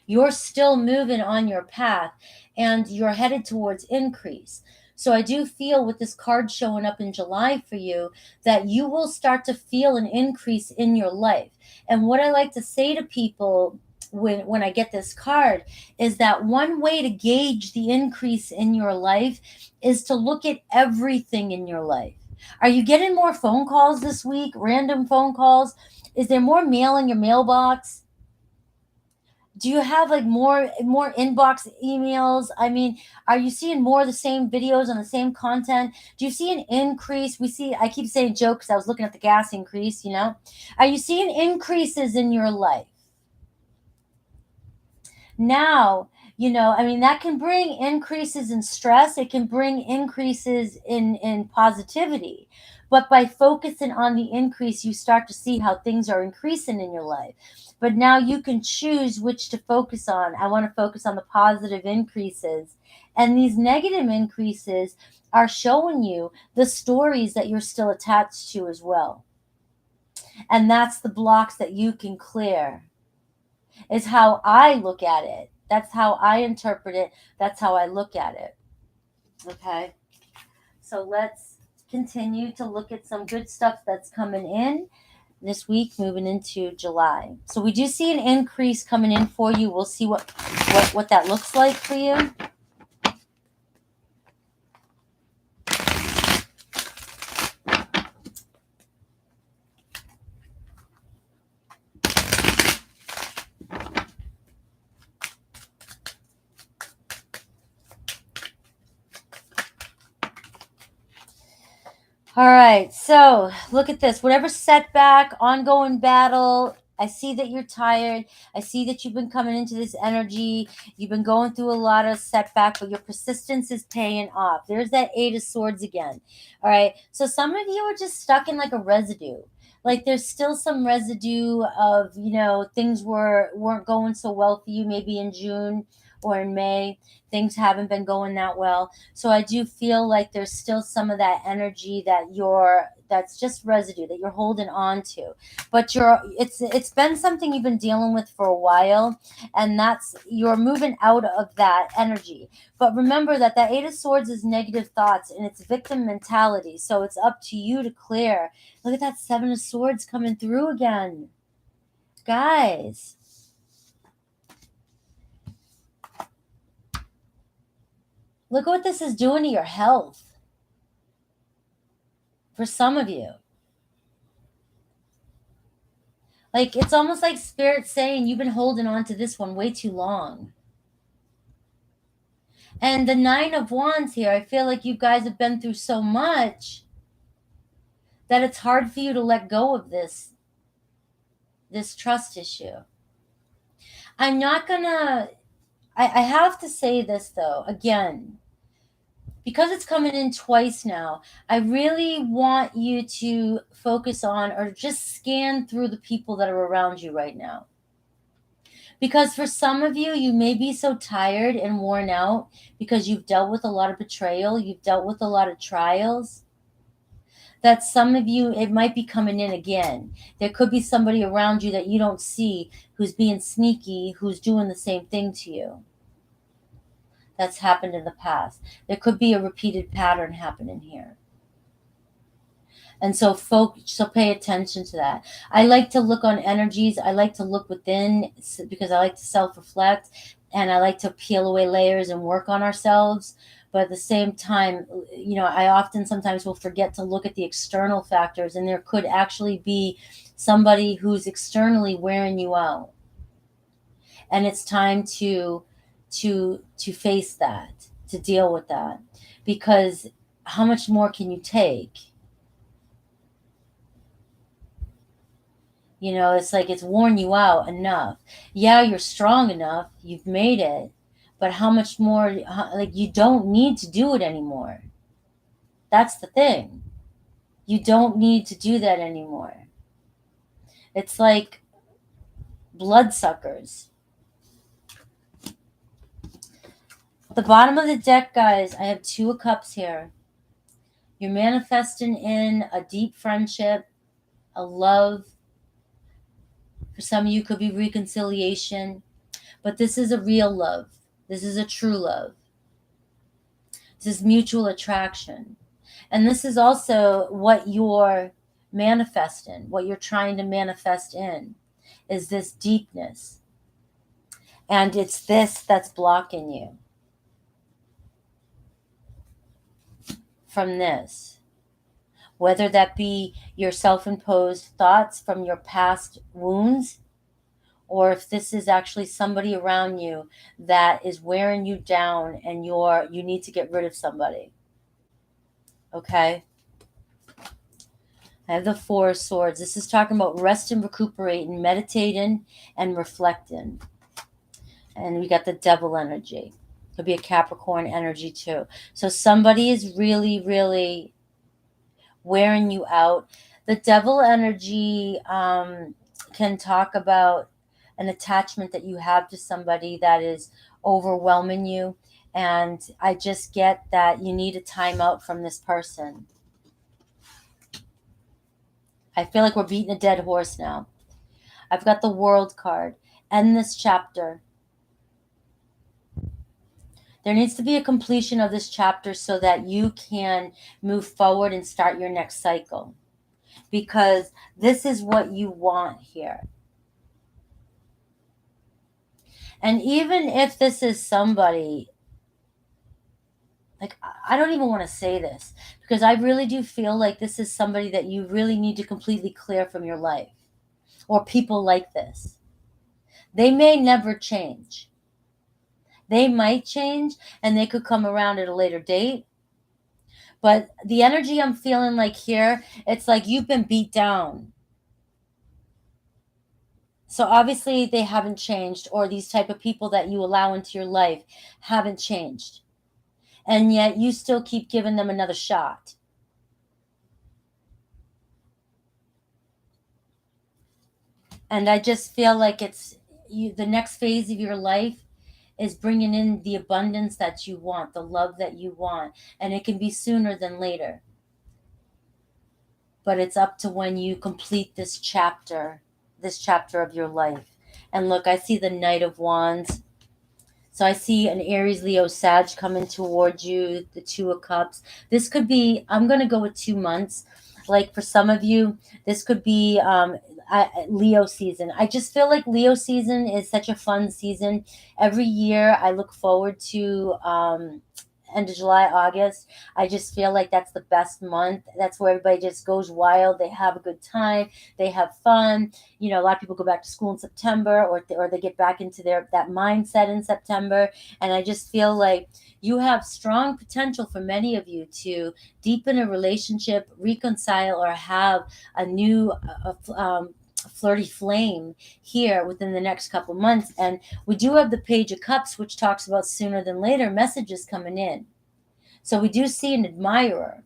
You're still moving on your path, and you're headed towards increase. So I do feel with this card showing up in July for you that you will start to feel an increase in your life. And what I like to say to people when I get this card is that one way to gauge the increase in your life is to look at everything in your life. Are you getting more phone calls this week? Random phone calls? Is there more mail in your mailbox? Do you have more inbox emails? I mean, are you seeing more of the same videos on the same content? Do you see an increase? I keep saying joke because I was looking at the gas increase, Are you seeing increases in your life? Now, that can bring increases in stress. It can bring increases in positivity. But by focusing on the increase, you start to see how things are increasing in your life. But now you can choose which to focus on. I want to focus on the positive increases. And these negative increases are showing you the stories that you're still attached to as well. And that's the blocks that you can clear. Is how I look at it. That's how I interpret it. That's how I look at it. Okay. So let's continue to look at some good stuff that's coming in this week, moving into July. So we do see an increase coming in for you. We'll see what that looks like for you. All right, so look at this. Whatever setback, ongoing battle, I see that you're tired. I see that you've been coming into this energy. You've been going through a lot of setback, but your persistence is paying off. There's that Eight of Swords again. All right, so some of you are just stuck in like a residue. Like there's still some residue of, things weren't going so well for you maybe in June or in May. Things haven't been going that well. So I do feel like there's still some of that energy that's just residue that you're holding on to. But it's been something you've been dealing with for a while, and that's you're moving out of that energy. But remember that Eight of Swords is negative thoughts and it's victim mentality. So it's up to you to clear. Look at that Seven of Swords coming through again. Guys, look what this is doing to your health. For some of you, like it's almost like Spirit saying you've been holding on to this one way too long. And the Nine of Wands here, I feel like you guys have been through so much that it's hard for you to let go of this trust issue. I'm not gonna I have to say this though, again, because it's coming in twice now, I really want you to focus on or just scan through the people that are around you right now. Because for some of you, you may be so tired and worn out because you've dealt with a lot of betrayal, you've dealt with a lot of trials, that some of you, it might be coming in again. There could be somebody around you that you don't see who's being sneaky, who's doing the same thing to you. That's happened in the past. There could be a repeated pattern happening here. And so pay attention to that. I like to look on energies. I like to look within because I like to self-reflect and I like to peel away layers and work on ourselves. But at the same time, I often sometimes will forget to look at the external factors, and there could actually be somebody who's externally wearing you out. And it's time to face that, to deal with that, because how much more can you take? It's like it's worn you out enough. Yeah, you're strong enough. You've made it. But how much more? Like, you don't need to do it anymore. That's the thing. You don't need to do that anymore. It's like bloodsuckers. The bottom of the deck, guys, I have Two of Cups here. You're manifesting in a deep friendship, a love. For some of you, could be reconciliation. But this is a real love. This is a true love. This is mutual attraction. And this is also what you're manifesting, what you're trying to manifest in, is this deepness. And it's this that's blocking you from this. Whether that be your self-imposed thoughts from your past wounds, or if this is actually somebody around you that is wearing you down and you need to get rid of somebody. Okay? I have the Four of Swords. This is talking about resting, recuperating, meditating, and reflecting. And we got the Devil energy. Could be a Capricorn energy too. So somebody is really, really wearing you out. The Devil energy can talk about an attachment that you have to somebody that is overwhelming you. And I just get that you need a timeout from this person. I feel like we're beating a dead horse now. I've got the World card. End this chapter. There needs to be a completion of this chapter so that you can move forward and start your next cycle. Because this is what you want here. And even if this is somebody, like, I don't even want to say this, because I really do feel like this is somebody that you really need to completely clear from your life, or people like this. They may never change. They might change and they could come around at a later date, But the energy I'm feeling like here, it's like you've been beat down. So obviously they haven't changed, or these type of people that you allow into your life haven't changed. And yet you still keep giving them another shot. And I just feel like it's you, the next phase of your life is bringing in the abundance that you want, the love that you want, and it can be sooner than later. But it's up to when you complete this chapter of your life. And look, I see the Knight of Wands. So I see an Aries, Leo, Sag coming towards you, the Two of Cups. This could be, I'm going to go with 2 months. Like for some of you, this could be Leo season. I just feel like Leo season is such a fun season. Every year I look forward to end of July, August. I just feel like that's the best month. That's where everybody just goes wild. They have a good time. They have fun. You know, a lot of people go back to school in September, or they get back into that mindset in September. And I just feel like you have strong potential for many of you to deepen a relationship, reconcile, or have a new flirty flame here within the next couple months. And we do have the Page of Cups, which talks about sooner than later messages coming in. So we do see an admirer.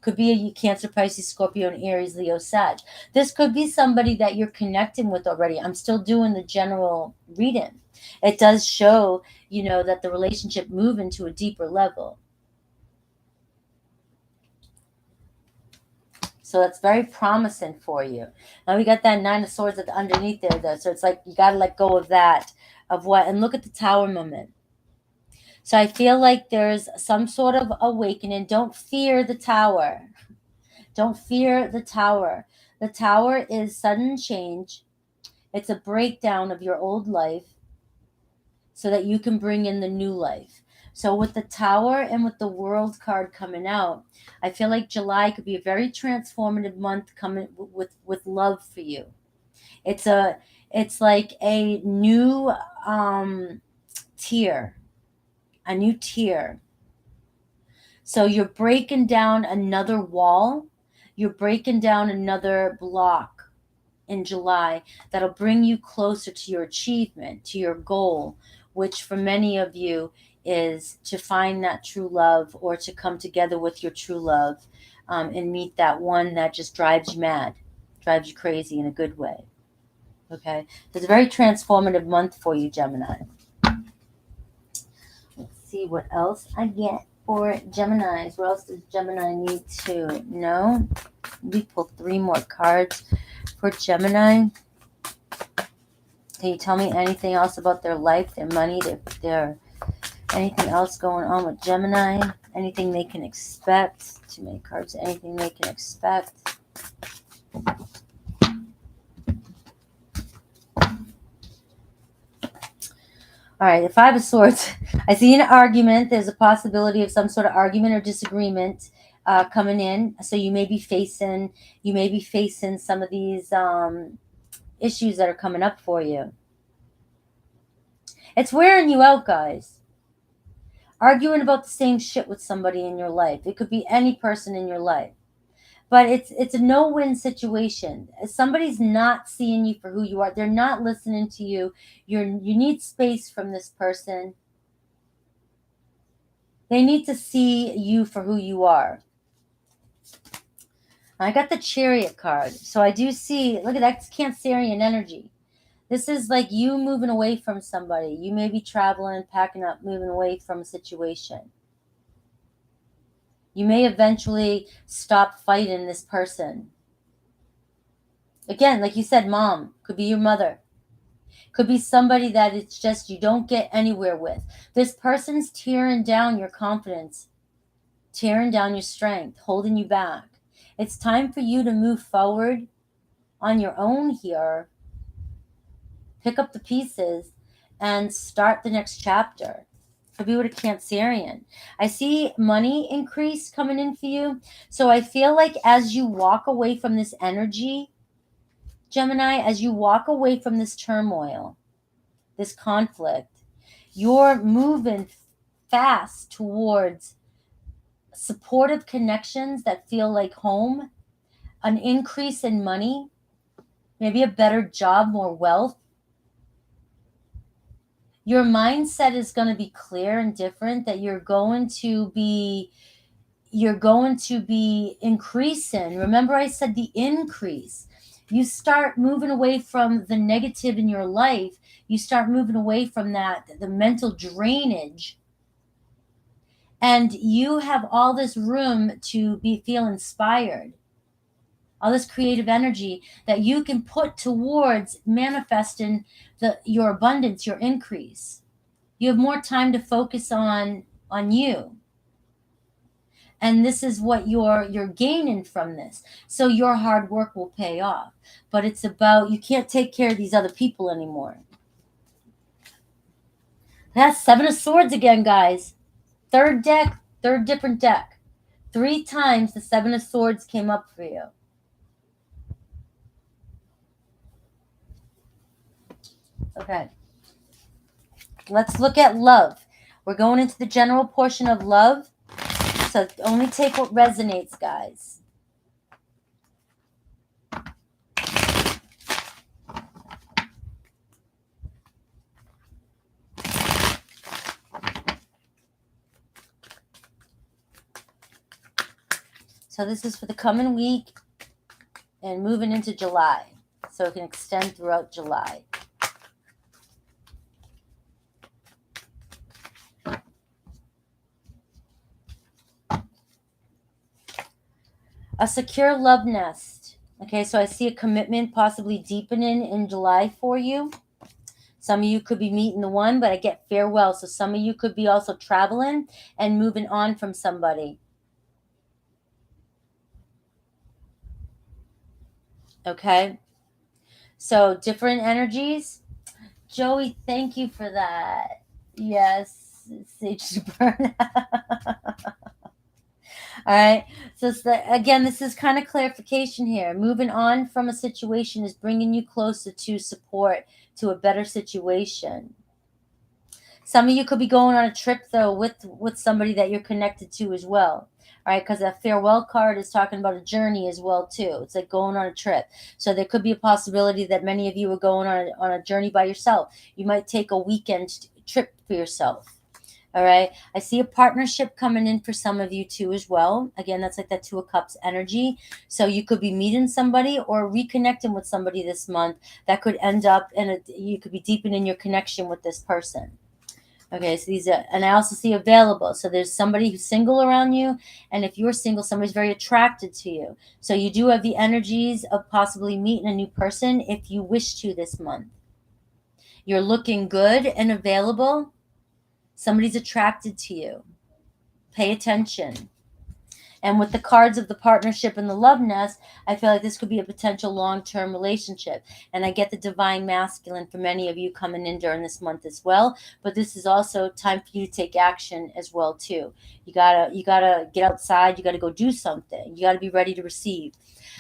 Could be a Cancer, Pisces, Scorpio, and Aries, Leo, Sag. This could be somebody that you're connecting with already. I'm still doing the general reading. It does show, that the relationship move into a deeper level. So that's very promising for you. Now we got that Nine of Swords at the underneath there, though. So it's like you got to let go of that, of what, and look at the Tower moment. So I feel like there's some sort of awakening. Don't fear the Tower. Don't fear the Tower. The Tower is sudden change. It's a breakdown of your old life so that you can bring in the new life. So with the Tower and with the World card coming out, I feel like July could be a very transformative month coming with love for you. It's like a new tier, a new tier. So you're breaking down another wall, you're breaking down another block in July that'll bring you closer to your achievement, to your goal, which for many of you is to find that true love, or to come together with your true love, and meet that one that just drives you mad, drives you crazy in a good way. Okay, so it's a very transformative month for you, Gemini. Let's see what else I get for Geminis. What else does Gemini need to know? We pull 3 more cards for Gemini. Can you tell me anything else about their life, their money, their anything else going on with Gemini? Anything they can expect? Too many cards. Anything they can expect? All right, the Five of Swords. I see an argument. There's a possibility of some sort of argument or disagreement coming in. So you may be facing some of these issues that are coming up for you. It's wearing you out, guys. Arguing about the same shit with somebody in your life. It could be any person in your life. But it's a no-win situation. Somebody's not seeing you for who you are. They're not listening to you. You need space from this person. They need to see you for who you are. I got the Chariot card. So I do see, look at that, Cancerian energy. This is like you moving away from somebody. You may be traveling, packing up, moving away from a situation. You may eventually stop fighting this person. Again, like you said, mom, could be your mother. Could be somebody that it's just you don't get anywhere with. This person's tearing down your confidence, tearing down your strength, holding you back. It's time for you to move forward on your own here. Pick up the pieces and start the next chapter. Could be with a Cancerian. I see money increase coming in for you. So I feel like as you walk away from this energy, Gemini, as you walk away from this turmoil, this conflict, you're moving fast towards supportive connections that feel like home, an increase in money, maybe a better job, more wealth. Your mindset is going to be clear and different, that you're going to be increasing. Remember, I said the increase. You start moving away from the negative in your life. You start moving away from that, the mental drainage. And you have all this room to feel inspired, all this creative energy that you can put towards manifesting your abundance, your increase. You have more time to focus on you. And this is what you're gaining from this. So your hard work will pay off. But it's about, you can't take care of these other people anymore. That's Seven of Swords again, guys. Third different deck. 3 times the Seven of Swords came up for you. Okay. Let's look at love. We're going into the general portion of love. So only take what resonates, guys. So this is for the coming week and moving into July. So it can extend throughout July. A secure love nest. Okay, so I see a commitment possibly deepening in July for you. Some of you could be meeting the one, but I get farewell. So some of you could be also traveling and moving on from somebody. Okay, so different energies. Joey, thank you for that. Yes, Sage to burn. All right. So again, this is kind of clarification here. Moving on from a situation is bringing you closer to support, to a better situation. Some of you could be going on a trip, though, with somebody that you're connected to as well. All right, because that farewell card is talking about a journey as well, too. It's like going on a trip. So there could be a possibility that many of you are going on a journey by yourself. You might take a weekend trip for yourself. All right. I see a partnership coming in for some of you too as well. Again, that's like that Two of Cups energy. So you could be meeting somebody or reconnecting with somebody this month that could end up you could be deepening your connection with this person. Okay, so these are, and I also see available. So there's somebody who's single around you, and if you're single, somebody's very attracted to you. So you do have the energies of possibly meeting a new person if you wish to this month. You're looking good and available. Somebody's attracted to you. Pay attention. And with the cards of the partnership and the love nest, I feel like this could be a potential long-term relationship. And I get the divine masculine for many of you coming in during this month as well. But this is also time for you to take action as well too. You gotta get outside. You gotta go do something. You gotta be ready to receive.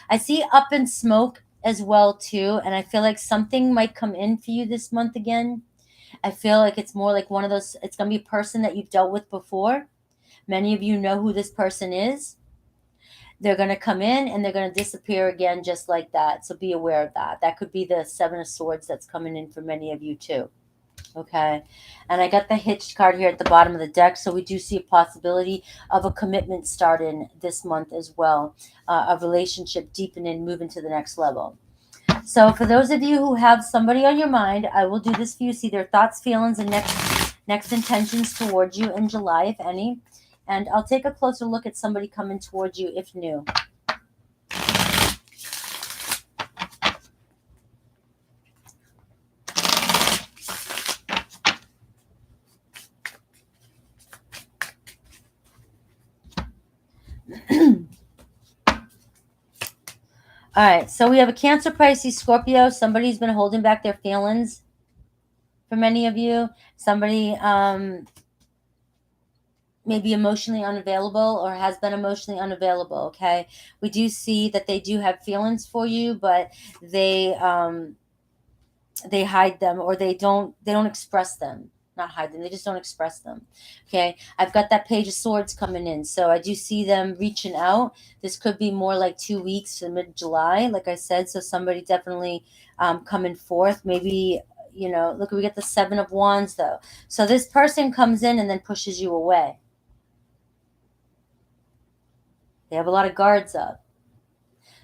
I see up in smoke as well too. And I feel like something might come in for you this month again. I feel like it's more like one of those, it's going to be a person that you've dealt with before. Many of you know who this person is. They're going to come in and they're going to disappear again just like that. So be aware of that. That could be the Seven of Swords that's coming in for many of you too. Okay. And I got the Hitched card here at the bottom of the deck. So we do see a possibility of a commitment starting this month as well. A relationship deepening, moving to the next level. So for those of you who have somebody on your mind, I will do this for you. See their thoughts, feelings, and next intentions towards you in July, if any. And I'll take a closer look at somebody coming towards you if new. All right, so we have a Cancer, Pisces, Scorpio. Somebody's been holding back their feelings for many of you. Somebody may be emotionally unavailable or has been emotionally unavailable, okay? We do see that they do have feelings for you, but they hide them or they don't express them. not hide them. They just don't express them. Okay. I've got that Page of Swords coming in. So I do see them reaching out. This could be more like 2 weeks to mid-July, like I said. So somebody definitely coming forth. Maybe, you know, look, we get the Seven of Wands though. So this person comes in and then pushes you away. They have a lot of guards up.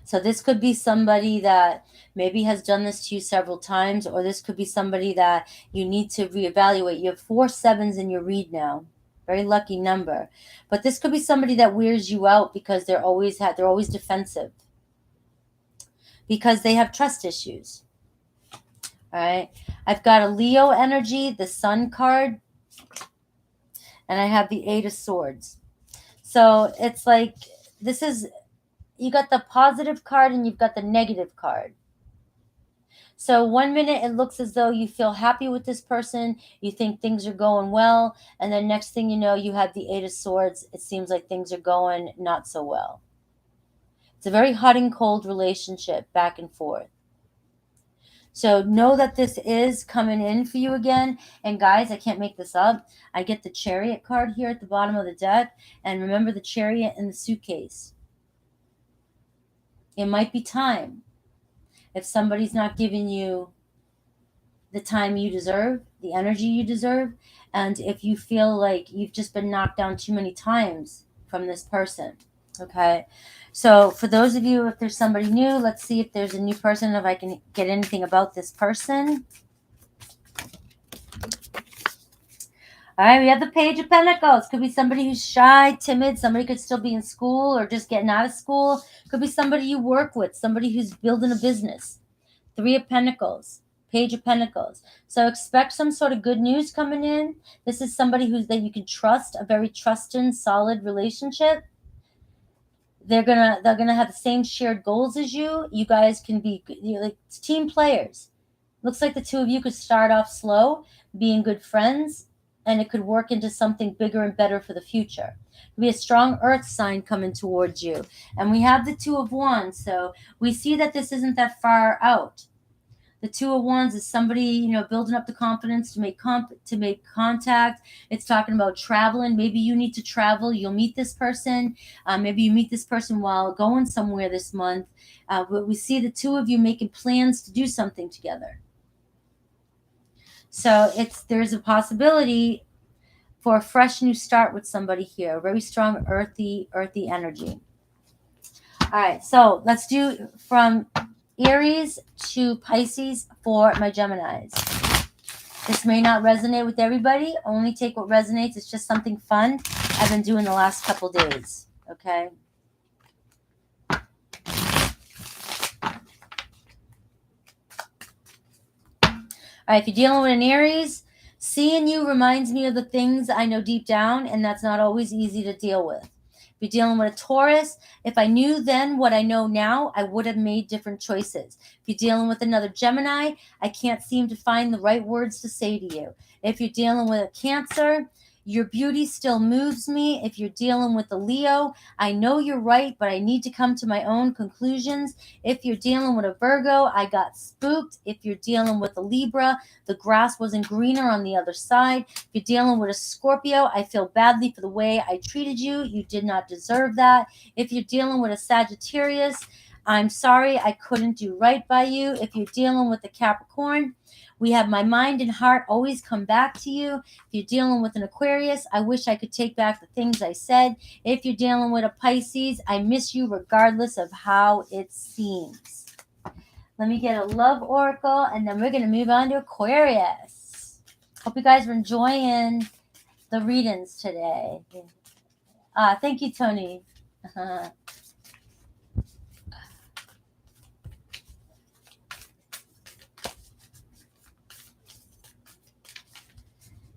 So this could be somebody that maybe has done this to you several times, or this could be somebody that you need to reevaluate. You have 4 sevens in your read now. Very lucky number. But this could be somebody that wears you out because they're always defensive. Because they have trust issues. All right. I've got a Leo energy, the Sun card, and I have the Eight of Swords. So it's like, this is, you got the positive card and you've got the negative card. So 1 minute it looks as though you feel happy with this person, you think things are going well, and then next thing you know, you have the Eight of Swords. It seems like things are going not so well. It's a very hot and cold relationship, back and forth. So know that this is coming in for you again. And guys, I can't make this up. I get the Chariot card here at the bottom of the deck. And remember the Chariot in the suitcase. It might be time. If somebody's not giving you the time you deserve, the energy you deserve, and if you feel like you've just been knocked down too many times from this person. Okay. So for those of you, if there's somebody new, let's see if there's a new person, if I can get anything about this person. All right, we have the Page of Pentacles. Could be somebody who's shy, timid. Somebody could still be in school or just getting out of school. Could be somebody you work with, somebody who's building a business. Three of Pentacles, Page of Pentacles. So expect some sort of good news coming in. This is somebody that you can trust, a very trusting, solid relationship. They're gonna have the same shared goals as you. You guys can be like team players. Looks like the two of you could start off slow, being good friends, and it could work into something bigger and better for the future. There'll be a strong earth sign coming towards you. And we have the Two of Wands, so we see that this isn't that far out. The Two of Wands is somebody, building up the confidence to make contact. It's talking about traveling. Maybe you need to travel. You'll meet this person. Maybe you meet this person while going somewhere this month. But we see the two of you making plans to do something together. So there's a possibility for a fresh new start with somebody here. A very strong earthy energy. All right, so let's do from Aries to Pisces for my Geminis. This may not resonate with everybody. Only take what resonates. It's just something fun I've been doing the last couple days. Okay. All right, if you're dealing with an Aries, seeing you reminds me of the things I know deep down, and that's not always easy to deal with. If you're dealing with a Taurus, if I knew then what I know now, I would have made different choices. If you're dealing with another Gemini, I can't seem to find the right words to say to you. If you're dealing with a Cancer, your beauty still moves me. If you're dealing with a Leo, I know you're right, but I need to come to my own conclusions. If you're dealing with a Virgo, I got spooked. If you're dealing with a Libra, the grass wasn't greener on the other side. If you're dealing with a Scorpio, I feel badly for the way I treated you. You did not deserve that. If you're dealing with a Sagittarius, I'm sorry I couldn't do right by you. If you're dealing with a Capricorn, we have my mind and heart always come back to you. If you're dealing with an Aquarius, I wish I could take back the things I said. If you're dealing with a Pisces, I miss you regardless of how it seems. Let me get a love oracle, and then we're going to move on to Aquarius. Hope you guys are enjoying the readings today. Thank you, Tony.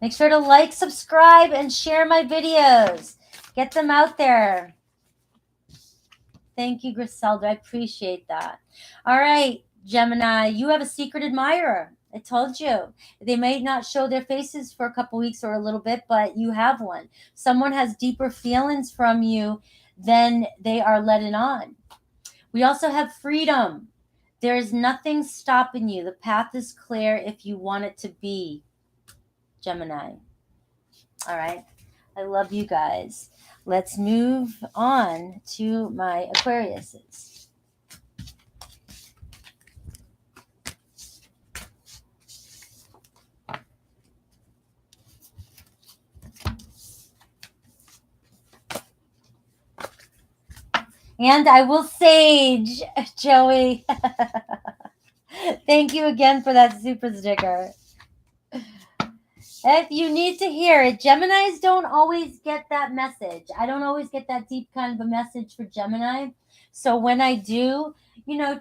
Make sure to like, subscribe, and share my videos. Get them out there. Thank you, Griselda. I appreciate that. All right, Gemini, you have a secret admirer. I told you. They may not show their faces for a couple weeks or a little bit, but you have one. Someone has deeper feelings from you than they are letting on. We also have freedom. There is nothing stopping you. The path is clear if you want it to be. Gemini. All right. I love you guys. Let's move on to my Aquariuses. And I will sage, Joey. Thank you again for that super sticker. If you need to hear it, Geminis don't always get that message. I don't always get that deep kind of a message for Gemini. So when I do,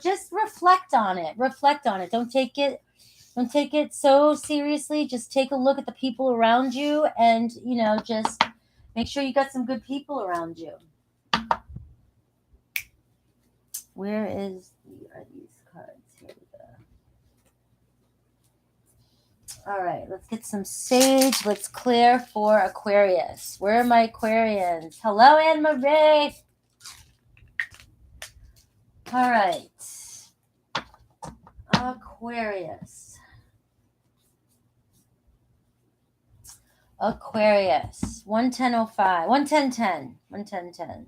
just reflect on it. Reflect on it. Don't take it so seriously. Just take a look at the people around you and, just make sure you got some good people around you. Where are these cards? Here we go. All right, let's get some sage. Let's clear for Aquarius. Where are my Aquarians? Hello, Anne Marie. All right. Aquarius. 110.05. 110.10. 110.10.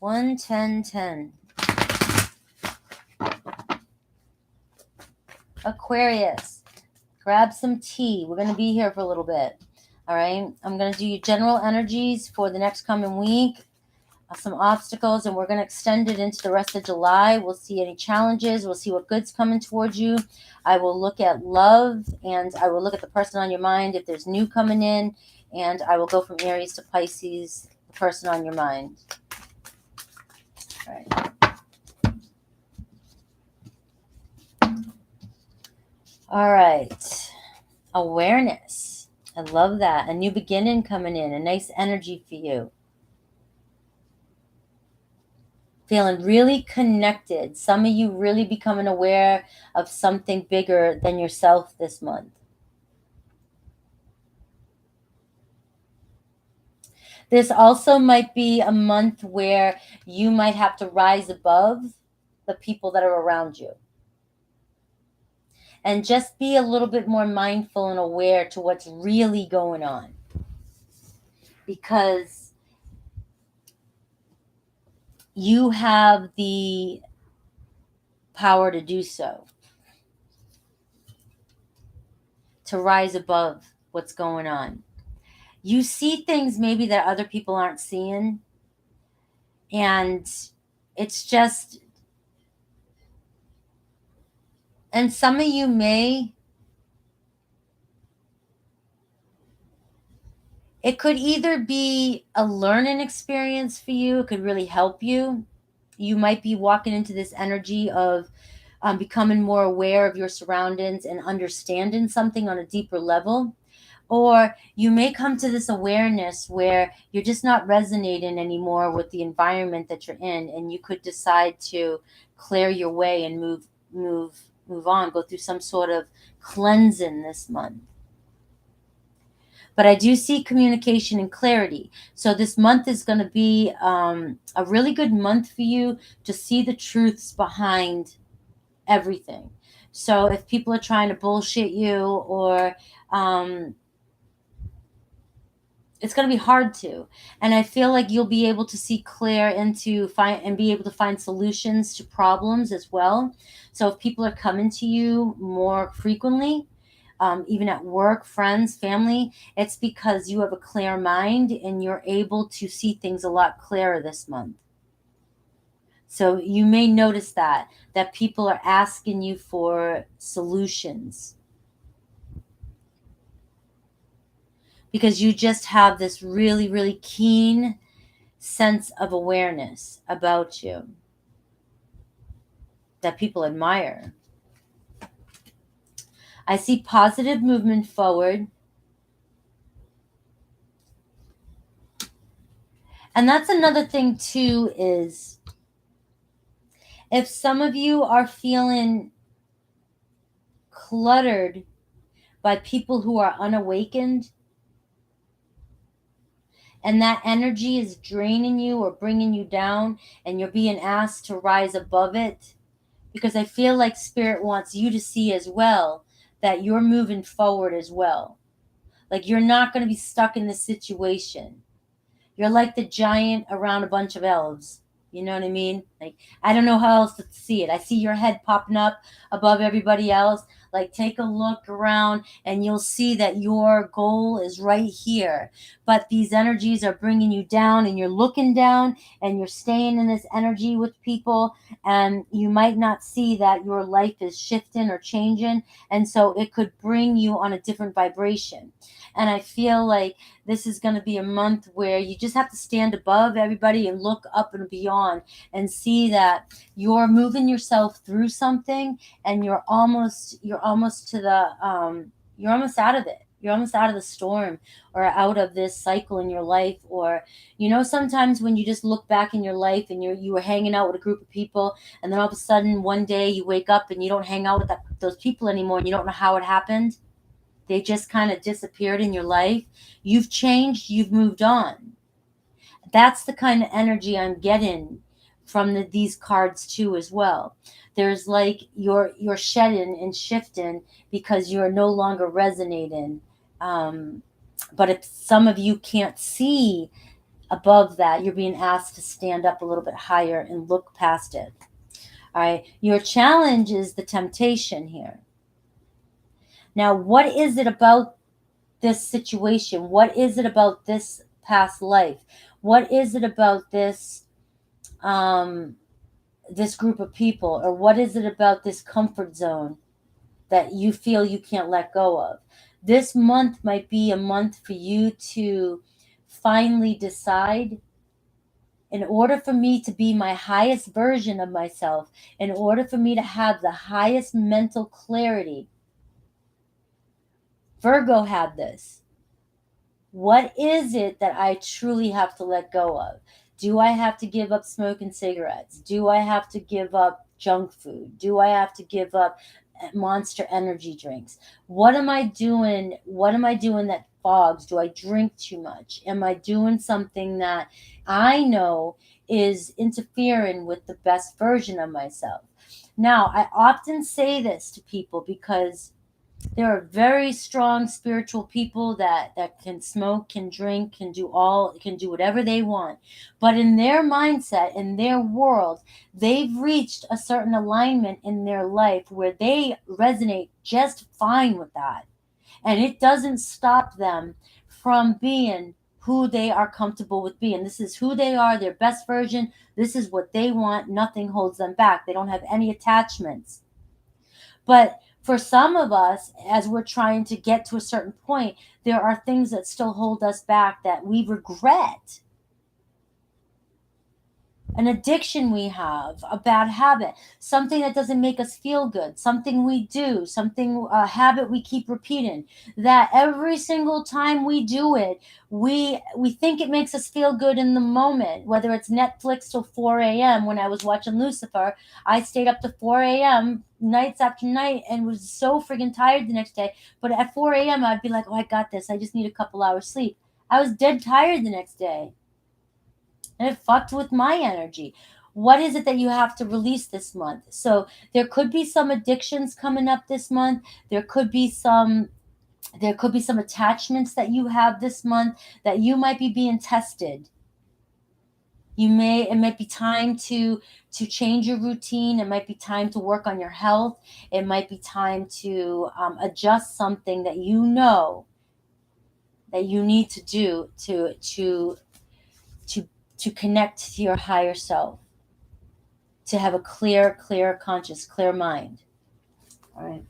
110.10. Aquarius, grab some tea. We're going to be here for a little bit. All right. I'm going to do your general energies for the next coming week, some obstacles, and we're going to extend it into the rest of July. We'll see any challenges. We'll see what good's coming towards you. I will look at love, and I will look at the person on your mind if there's new coming in, and I will go from Aries to Pisces, the person on your mind. All right. All right. Awareness. I love that. A new beginning coming in. A nice energy for you. Feeling really connected. Some of you really becoming aware of something bigger than yourself this month. This also might be a month where you might have to rise above the people that are around you. And just be a little bit more mindful and aware to what's really going on. Because you have the power to do so. To rise above what's going on. You see things maybe that other people aren't seeing. And it's just... And some of you may... It could either be a learning experience for you. It could really help you. You might be walking into this energy of becoming more aware of your surroundings and understanding something on a deeper level. Or you may come to this awareness where you're just not resonating anymore with the environment that you're in, and you could decide to clear your way and move on, go through some sort of cleansing this month. But I do see communication and clarity. So this month is going to be a really good month for you to see the truths behind everything. So if people are trying to bullshit you, or it's going to be hard to. And I feel like you'll be able to see clear into and be able to find solutions to problems as well. So if people are coming to you more frequently, even at work, friends, family, it's because you have a clear mind and you're able to see things a lot clearer this month. So you may notice that people are asking you for solutions. Because you just have this really, really keen sense of awareness about you that people admire. I see positive movement forward. And that's another thing too, is if some of you are feeling cluttered by people who are unawakened, and that energy is draining you or bringing you down, and you're being asked to rise above it, because I feel like Spirit wants you to see as well that you're moving forward as well. Like you're not going to be stuck in this situation. You're like the giant around a bunch of elves. You know what I mean? Like, I don't know how else to see it. I see your head popping up above everybody else. Like, take a look around and you'll see that your goal is right here. But these energies are bringing you down, and you're looking down and you're staying in this energy with people. And you might not see that your life is shifting or changing. And so it could bring you on a different vibration. And I feel like this is going to be a month where you just have to stand above everybody and look up and beyond and see that you're moving yourself through something, and you're almost to the you're almost out of it. You're almost out of the storm, or out of this cycle in your life. Or sometimes when you just look back in your life and you were hanging out with a group of people, and then all of a sudden one day you wake up and you don't hang out with those people anymore, and you don't know how it happened. They just kind of disappeared in your life. You've changed, you've moved on. That's the kind of energy I'm getting from these cards too as well. There's like you're shedding and shifting because you're no longer resonating. But if some of you can't see above that, you're being asked to stand up a little bit higher and look past it. All right. Your challenge is the temptation here. Now, what is it about this situation? What is it about this past life? What is it about this this group of people? Or what is it about this comfort zone that you feel you can't let go of? This month might be a month for you to finally decide, in order for me to be my highest version of myself, in order for me to have the highest mental clarity. Virgo had this. What is it that I truly have to let go of? Do I have to give up smoking cigarettes? Do I have to give up junk food? Do I have to give up Monster energy drinks? What am I doing? What am I doing that fogs? Do I drink too much? Am I doing something that I know is interfering with the best version of myself? Now, I often say this to people because there are very strong spiritual people that can smoke, can drink, can do whatever they want. But in their mindset, in their world, they've reached a certain alignment in their life where they resonate just fine with that. And it doesn't stop them from being who they are comfortable with being. This is who they are, their best version. This is what they want. Nothing holds them back. They don't have any attachments. But for some of us, as we're trying to get to a certain point, there are things that still hold us back that we regret. An addiction we have, a bad habit, something that doesn't make us feel good, something we do, a habit we keep repeating, that every single time we do it, we think it makes us feel good in the moment, whether it's Netflix till 4 a.m. When I was watching Lucifer, I stayed up to 4 a.m. nights after night and was so friggin' tired the next day. But at 4 a.m. I'd be like, oh, I got this. I just need a couple hours sleep. I was dead tired the next day. And it fucked with my energy. What is it that you have to release this month? So there could be some addictions coming up this month. There could be some attachments that you have this month that you might be being tested. It might be time to change your routine. It might be time to work on your health. It might be time to adjust something that you know that you need to do to connect to your higher self, to have a clear conscious, clear mind. All right.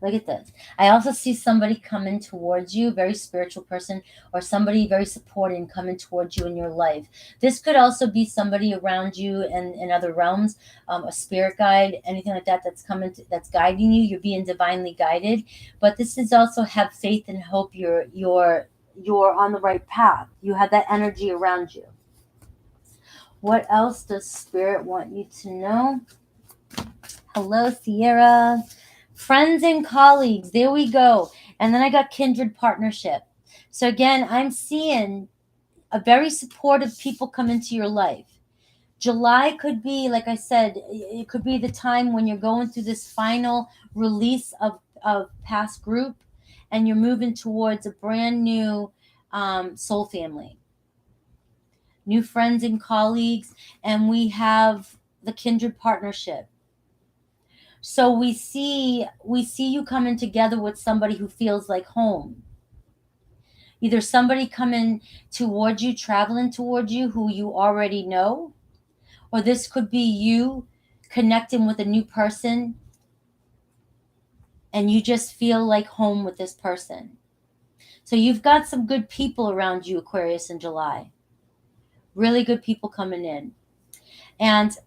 Look at this. I also see somebody coming towards you, very spiritual person, or somebody very supporting coming towards you in your life. This could also be somebody around you in other realms, a spirit guide, anything like that that's that's guiding you. You're being divinely guided. But this is also have faith and hope you're on the right path. You have that energy around you. What else does Spirit want you to know? Hello, Sierra. Friends and colleagues. There we go. And then I got kindred partnership. So again, I'm seeing a very supportive people come into your life. July could be, like I said, it could be the time when you're going through this final release of past group, and you're moving towards a brand new soul family, new friends and colleagues, and we have the kindred partnership. So we see you coming together with somebody who feels like home. Either somebody coming towards you, traveling towards you, who you already know, or this could be you connecting with a new person and you just feel like home with this person. So you've got some good people around you, Aquarius, in July. Really good people coming in. And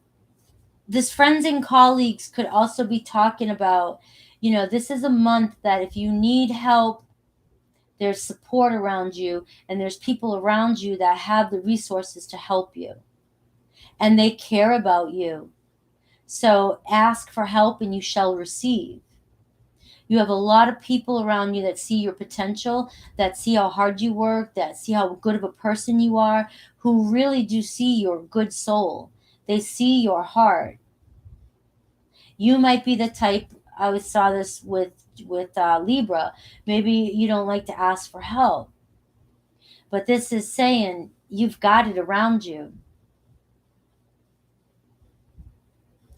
this friends and colleagues could also be talking about, this is a month that if you need help, there's support around you, and there's people around you that have the resources to help you. And they care about you. So ask for help and you shall receive. You have a lot of people around you that see your potential, that see how hard you work, that see how good of a person you are, who really do see your good soul. They see your heart. You might be the type, I saw this with Libra, maybe you don't like to ask for help. But this is saying you've got it around you.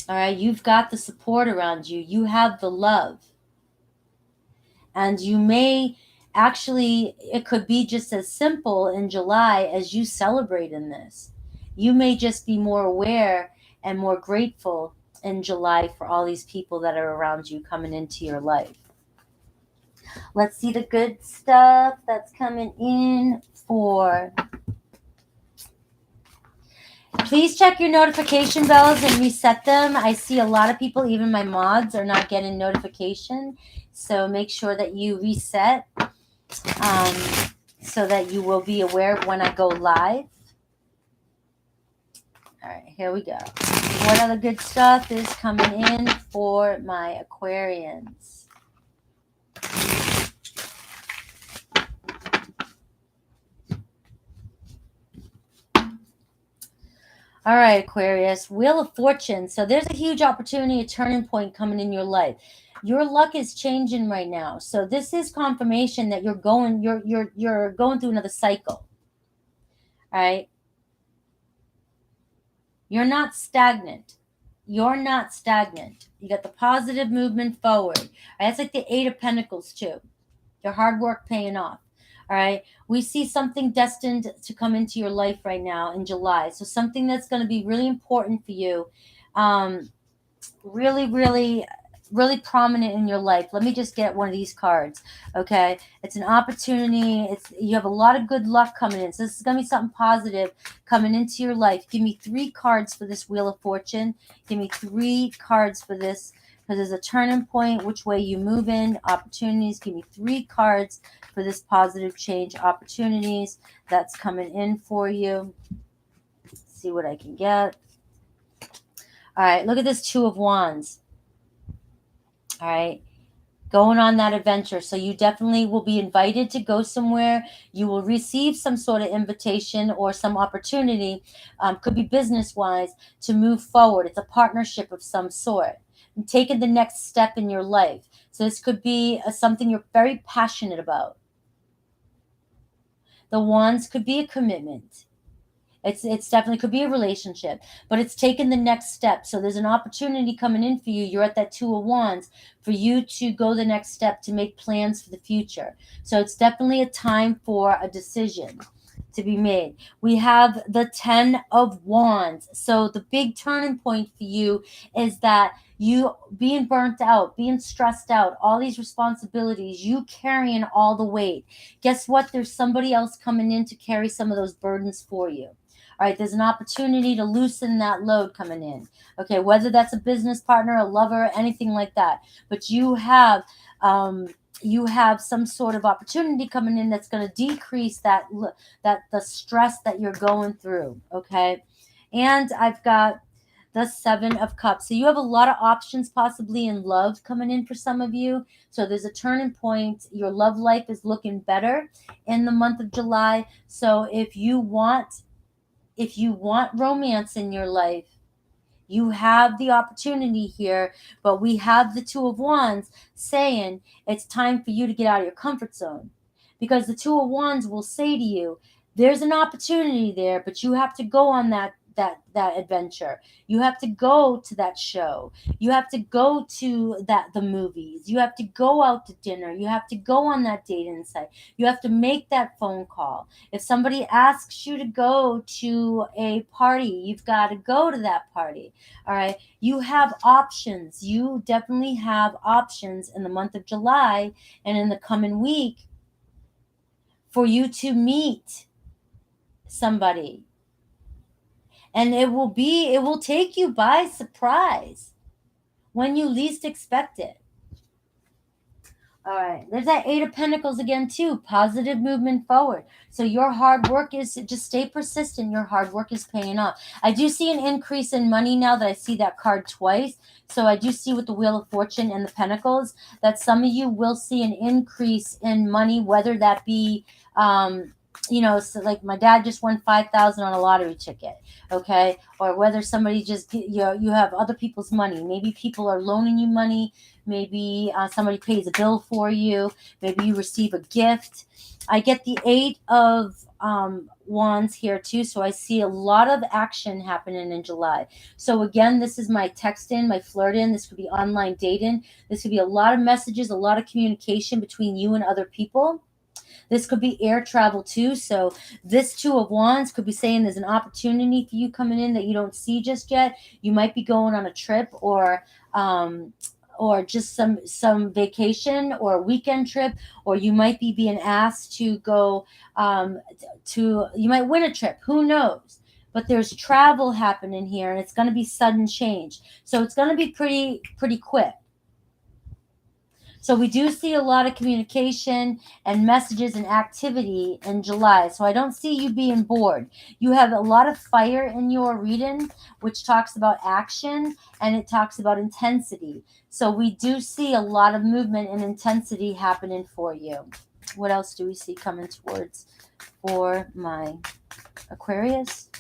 All right, you've got the support around you. You have the love. And you may actually, it could be just as simple in July as you celebrate in this. You may just be more aware and more grateful in July for all these people that are around you coming into your life. Let's see the good stuff that's coming in for. Please check your notification bells and reset them. I see a lot of people, even my mods, are not getting notification. So make sure that you reset so that you will be aware when I go live. All right, here we go. What other good stuff is coming in for my Aquarians? All right, Aquarius, Wheel of Fortune. So there's a huge opportunity, a turning point coming in your life. Your luck is changing right now. So this is confirmation that you're going through another cycle. All right. You're not stagnant. You're not stagnant. You got the positive movement forward. All right, that's like the Eight of Pentacles too. Your hard work paying off. All right. We see something destined to come into your life right now in July. So something that's going to be really important for you. Really, really, really prominent in your life. Let me just get one of these cards. Okay. It's an opportunity. You have a lot of good luck coming in. So this is going to be something positive coming into your life. Give me 3 cards for this Wheel of Fortune. Give me 3 cards for this. Because there's a turning point, which way you move in, opportunities. Give me 3 cards for this positive change, opportunities that's coming in for you. Let's see what I can get. All right, look at this 2 of Wands. All right, going on that adventure. So you definitely will be invited to go somewhere. You will receive some sort of invitation or some opportunity, could be business-wise, to move forward. It's a partnership of some sort. And taking the next step in your life. So this could be something you're very passionate about. The Wands could be a commitment. It's definitely could be a relationship, but it's taking the next step. So there's an opportunity coming in for you. You're at that 2 of Wands for you to go the next step, to make plans for the future. So it's definitely a time for a decision to be made. We have the 10 of Wands. So the big turning point for you is that you being burnt out, being stressed out, all these responsibilities, you carrying all the weight. Guess what? There's somebody else coming in to carry some of those burdens for you. All right, there's an opportunity to loosen that load coming in. Okay, whether that's a business partner, a lover, anything like that. But you have some sort of opportunity coming in that's going to decrease that the stress that you're going through. Okay, and I've got the 7 of Cups. So you have a lot of options possibly in love coming in for some of you. So there's a turning point. Your love life is looking better in the month of July. So if you want if you want romance in your life, you have the opportunity here, but we have the Two of Wands saying it's time for you to get out of your comfort zone. Because the Two of Wands will say to you, there's an opportunity there, but you have to go on that adventure. You have to go to that show. You have to go to the movies. You have to go out to dinner. You have to go on that dating site. You have to make that phone call. If somebody asks you to go to a party, you've got to go to that party. All right. You have options. You definitely have options in the month of July and in the coming week for you to meet somebody. And it will take you by surprise when you least expect it. All right, there's that Eight of Pentacles again too. Positive movement forward. So your hard work is, just stay persistent. Your hard work is paying off. I do see an increase in money now that I see that card twice. So I do see with the Wheel of Fortune and the Pentacles that some of you will see an increase in money, whether that be, so like my dad just won 5,000 on a lottery ticket, okay? Or whether somebody just, you have other people's money. Maybe people are loaning you money. Maybe somebody pays a bill for you. Maybe you receive a gift. I get the Eight of Wands here too. So I see a lot of action happening in July. So again, this is my text in, my flirt in. This could be online dating. This could be a lot of messages, a lot of communication between you and other people. This could be air travel too. So this Two of Wands could be saying there's an opportunity for you coming in that you don't see just yet. You might be going on a trip or just some vacation or a weekend trip, or you might be being asked to go you might win a trip. Who knows? But there's travel happening here, and it's going to be sudden change. So it's going to be pretty quick. So we do see a lot of communication and messages and activity in July. So I don't see you being bored. You have a lot of fire in your reading, which talks about action and it talks about intensity. So we do see a lot of movement and intensity happening for you. What else do we see coming towards for my Aquarius?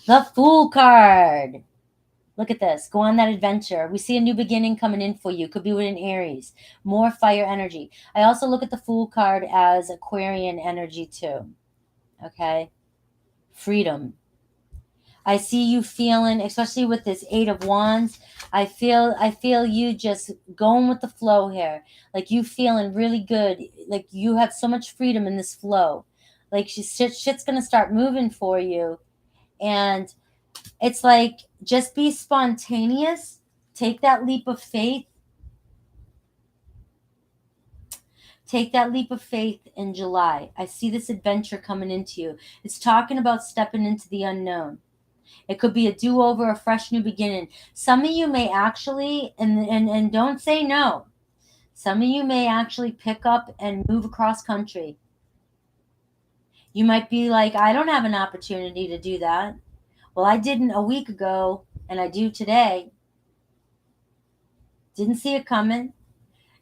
The Fool card. Look at this. Go on that adventure. We see a new beginning coming in for you. Could be with an Aries. More fire energy. I also look at the Fool card as Aquarian energy too. Okay? Freedom. I see you feeling, especially with this Eight of Wands, I feel you just going with the flow here. Like you feeling really good. Like you have so much freedom in this flow. Like shit's going to start moving for you. And it's like, just be spontaneous. Take that leap of faith. Take that leap of faith in July. I see this adventure coming into you. It's talking about stepping into the unknown. It could be a do-over, a fresh new beginning. Some of you may actually, and don't say no, some of you may actually pick up and move across country. You might be like, I don't have an opportunity to do that. Well, I didn't a week ago, and I do today. Didn't see it coming.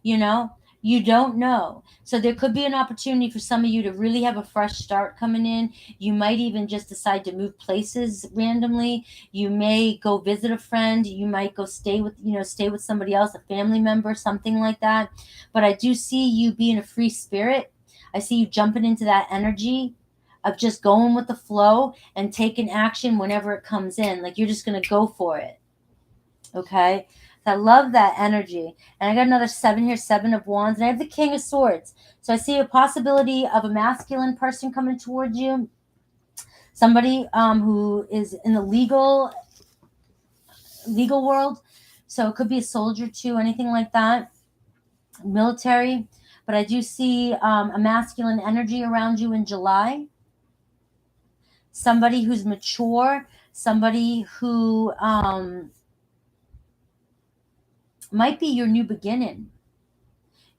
You don't know. So there could be an opportunity for some of you to really have a fresh start coming in. You might even just decide to move places randomly. You may go visit a friend. You might go stay with somebody else, a family member, something like that. But I do see you being a free spirit. I see you jumping into that energy of just going with the flow and taking action whenever it comes in. Like you're just going to go for it. Okay? So I love that energy. And I got another 7 here, 7 of Wands. And I have the King of Swords. So I see a possibility of a masculine person coming towards you. Somebody who is in the legal world. So it could be a soldier too, anything like that. Military. But I do see a masculine energy around you in July. Somebody who's mature. Somebody who might be your new beginning.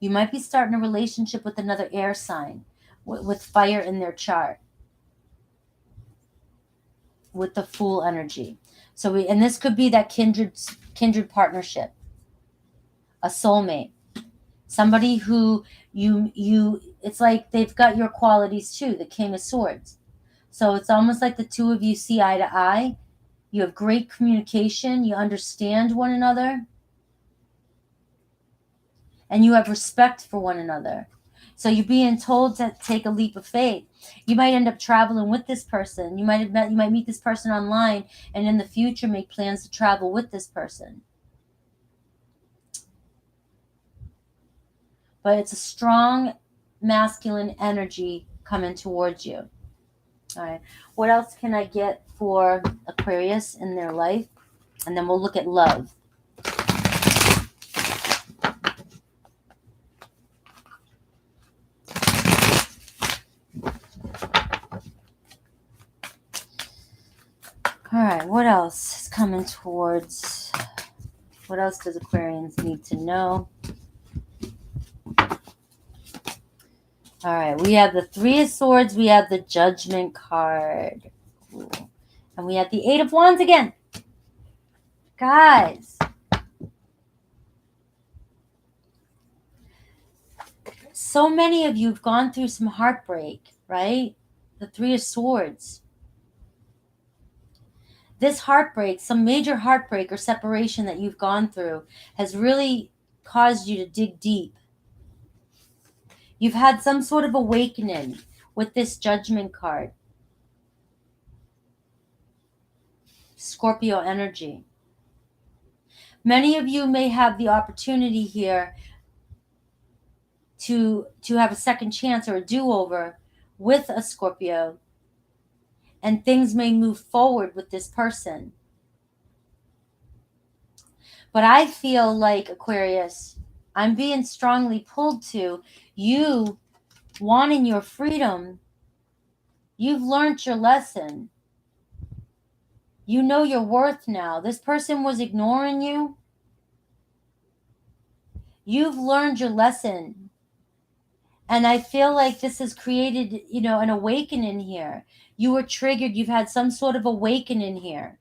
You might be starting a relationship with another air sign with fire in their chart, with the Fool energy. So and this could be that kindred partnership, a soulmate, somebody who It's like they've got your qualities too, the King of Swords. So it's almost like the two of you see eye to eye. You have great communication. You understand one another. And you have respect for one another. So you're being told to take a leap of faith. You might end up traveling with this person. You might meet this person online, and in the future make plans to travel with this person. But it's a strong masculine energy coming towards you. All right. What else can I get for Aquarius in their life? And then we'll look at love. All right. What else is coming towards? What else does Aquarians need to know? All right, we have the Three of Swords. We have the Judgment card. Ooh. And we have the Eight of Wands again. Guys. So many of you have gone through some heartbreak, right? The Three of Swords. This heartbreak, some major heartbreak or separation that you've gone through has really caused you to dig deep. You've had some sort of awakening with this Judgment card. Scorpio energy. Many of you may have the opportunity here to have a second chance or a do-over with a Scorpio, and things may move forward with this person. But I feel like, Aquarius, I'm being strongly pulled to you wanting your freedom. You've learned your lesson. You know your worth now. This person was ignoring you. You've learned your lesson. And I feel like this has created, an awakening here. You were triggered. You've had some sort of awakening here.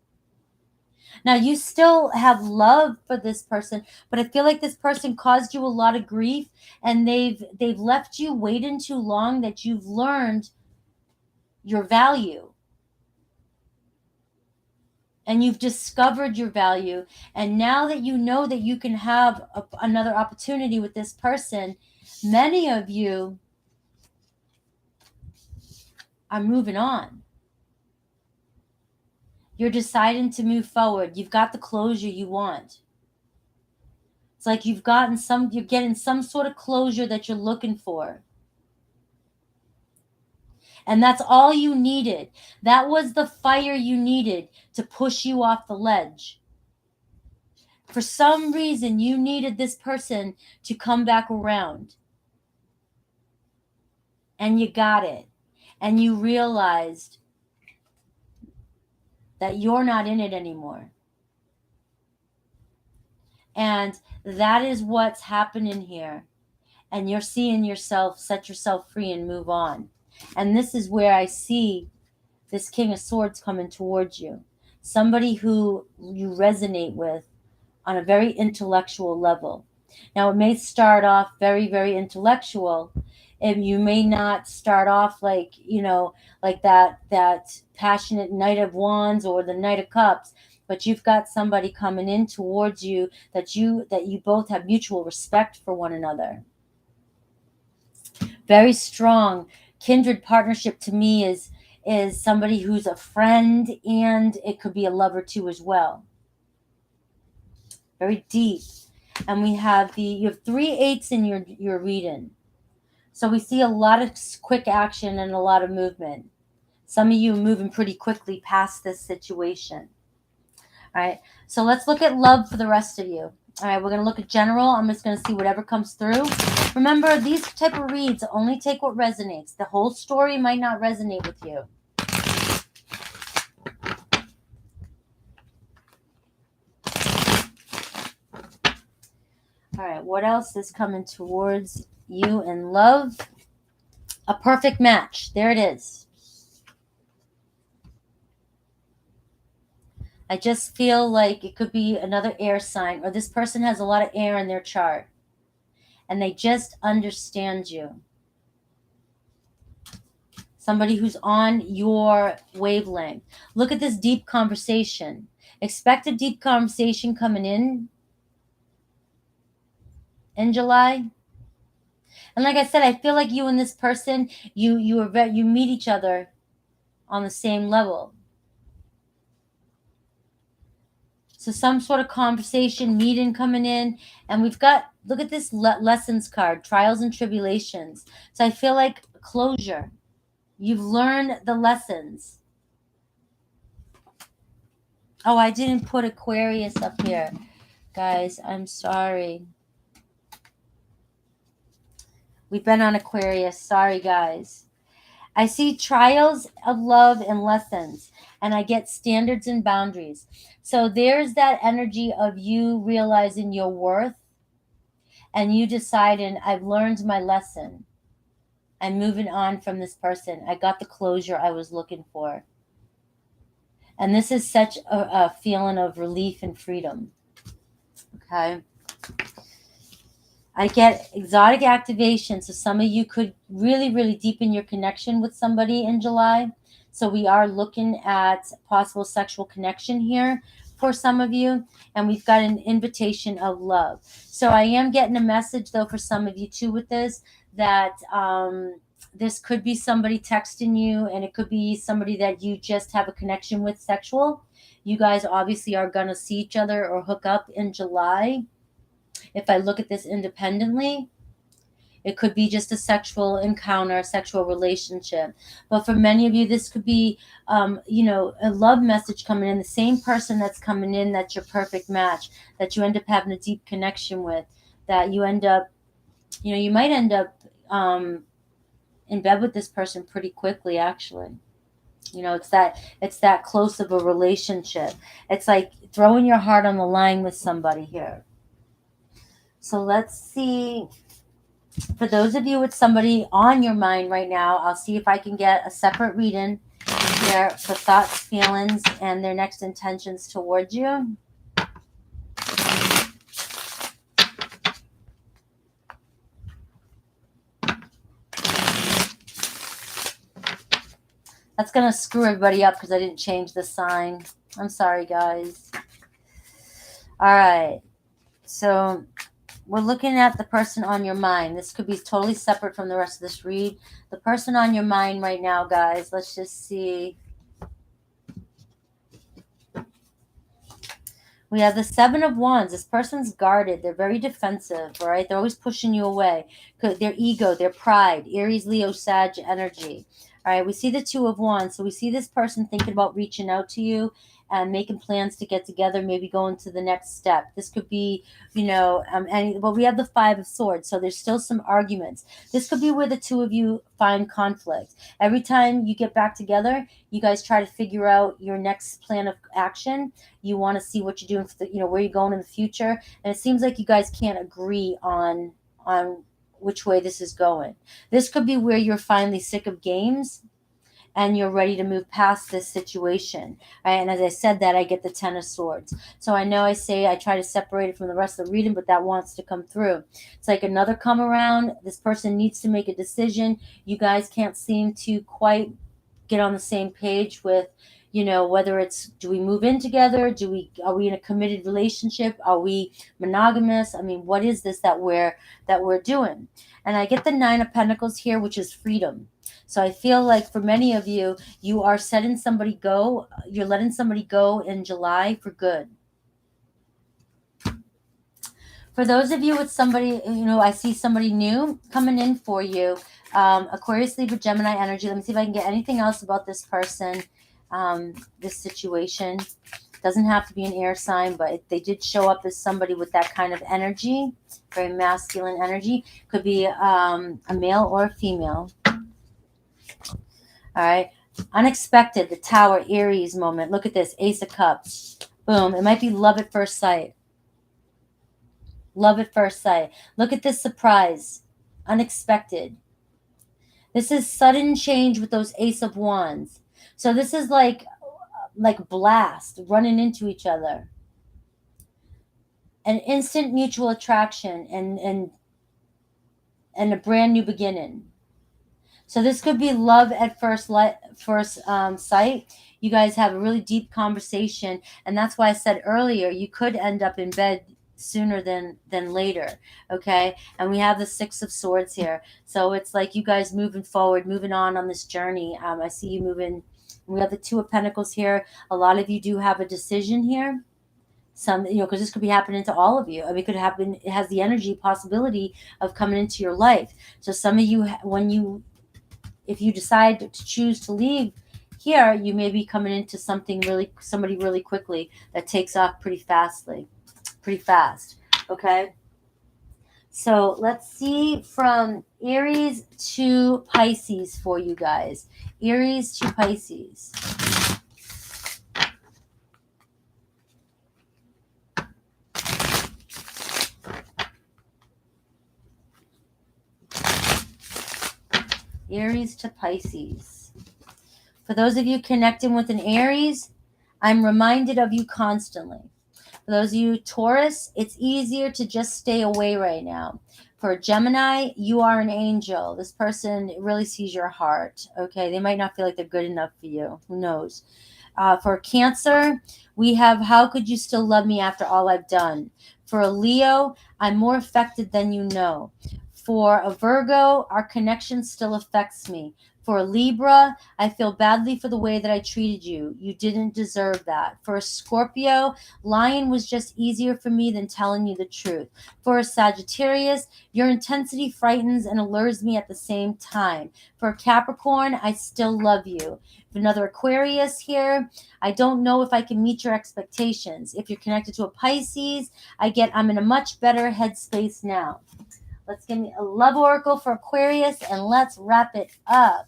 Now, you still have love for this person, but I feel like this person caused you a lot of grief, and they've left you waiting too long that you've learned your value. And you've discovered your value. And now that you know that you can have another opportunity with this person, many of you are moving on. You're deciding to move forward. You've got the closure you want. It's like you're getting some sort of closure that you're looking for. And that's all you needed. That was the fire you needed to push you off the ledge. For some reason, you needed this person to come back around. And you got it. And you realized that you're not in it anymore. And that is what's happening here. And you're seeing yourself set yourself free and move on. And this is where I see this King of Swords coming towards you. Somebody who you resonate with on a very intellectual level. Now, it may start off very, very intellectual, and you may not start off like, like that passionate Knight of Wands or the Knight of Cups, but you've got somebody coming in towards you that you both have mutual respect for one another. Very strong kindred partnership to me is somebody who's a friend, and it could be a lover too as well. Very deep. And you have 3 8s in your reading. So we see a lot of quick action and a lot of movement. Some of you are moving pretty quickly past this situation. All right. So let's look at love for the rest of you. All right. We're going to look at general. I'm just going to see whatever comes through. Remember, these type of reads only take what resonates. The whole story might not resonate with you. All right, what else is coming towards you in love? A perfect match. There it is. I just feel like it could be another air sign, or this person has a lot of air in their chart. and they just understand you. Somebody who's on your wavelength. Look at this deep conversation. Expect a deep conversation coming in July. And like I said, I feel like you and this person, you meet each other on the same level. So some sort of conversation, meeting coming in, and we've got, look at this lessons card, trials and tribulations. So I feel like closure. You've learned the lessons. Oh, I didn't put Aquarius up here. Guys, I'm sorry. We've been on Aquarius. Sorry, guys. I see trials of love and lessons, and I get standards and boundaries. So there's that energy of you realizing your worth and you deciding, I've learned my lesson. I'm moving on from this person. I got the closure I was looking for. And this is such a feeling of relief and freedom. Okay. I get exotic activation. So some of you could really, really deepen your connection with somebody in July. So we are looking at possible sexual connection here for some of you. And we've got an invitation of love. So I am getting a message, though, for some of you, too, with this, that this could be somebody texting you, and it could be somebody that you just have a connection with sexual. You guys obviously are going to see each other or hook up in July. If I look at this independently, it could be just a sexual encounter, a sexual relationship. But for many of you, this could be, a love message coming in, the same person that's coming in, that's your perfect match, that you end up having a deep connection with, that you end up, you might end up in bed with this person pretty quickly, actually. It's that close of a relationship. It's like throwing your heart on the line with somebody here. So let's see. For those of you with somebody on your mind right now, I'll see if I can get a separate reading here for thoughts, feelings, and their next intentions towards you. That's going to screw everybody up because I didn't change the sign. I'm sorry, guys. All right. So we're looking at the person on your mind. This could be totally separate from the rest of this read. The person on your mind right now, guys. Let's just see. We have the Seven of Wands. This person's guarded. They're very defensive, all right? They're always pushing you away. Their ego, their pride, Aries, Leo, Sag energy. All right, we see the Two of Wands. So we see this person thinking about reaching out to you and making plans to get together, maybe going to the next step. This could be, we have the Five of Swords, so there's still some arguments. This could be where the two of you find conflict. Every time you get back together, you guys try to figure out your next plan of action. You want to see what you're doing for where you're going in the future. And it seems like you guys can't agree on which way this is going. This could be where you're finally sick of games and you're ready to move past this situation. Right? And as I said that, I get the Ten of Swords. So I know I try to separate it from the rest of the reading, but that wants to come through. It's like another come around. This person needs to make a decision. You guys can't seem to quite get on the same page with, whether it's, do we move in together? Are we in a committed relationship? Are we monogamous? I mean, what is this that we're doing? And I get the Nine of Pentacles here, which is freedom. So I feel like for many of you, you are letting somebody go. You're letting somebody go in July for good. For those of you with somebody, I see somebody new coming in for you. Aquarius, Libra, Gemini energy. Let me see if I can get anything else about this person, this situation. Doesn't have to be an air sign, but they did show up as somebody with that kind of energy, very masculine energy. Could be a male or a female. All right. Unexpected, the Tower, Aries moment. Look at this, Ace of Cups. Boom. It might be love at first sight. Love at first sight. Look at this surprise. Unexpected. This is sudden change with those Ace of Wands. So this is like blast, running into each other. An instant mutual attraction and and a brand new beginning. So this could be love at first sight. You guys have a really deep conversation, and that's why I said earlier you could end up in bed sooner than later. Okay, and we have the Six of Swords here, so it's like you guys moving forward, moving on this journey. I see you moving. We have the Two of Pentacles here. A lot of you do have a decision here. Some, because this could be happening to all of you. I mean, it could happen. It has the energy possibility of coming into your life. So some of you, if you decide to choose to leave here, you may be coming into somebody really quickly that takes off pretty fast. Okay. So let's see from Aries to Pisces for you guys. Aries to Pisces. Aries to Pisces. For those of you connecting with an Aries, I'm reminded of you constantly. For those of you Taurus, it's easier to just stay away right now. For Gemini, you are an angel. This person really sees your heart. Okay, they might not feel like they're good enough for you. Who knows? For Cancer, we have, how could you still love me after all I've done? For a Leo, I'm more affected than you know. For a Virgo, our connection still affects me. For a Libra, I feel badly for the way that I treated you. You didn't deserve that. For a Scorpio, lying was just easier for me than telling you the truth. For a Sagittarius, your intensity frightens and allures me at the same time. For a Capricorn, I still love you. Another Aquarius here, I don't know if I can meet your expectations. If you're connected to a Pisces, I'm in a much better headspace now. Let's give me a love oracle for Aquarius and let's wrap it up.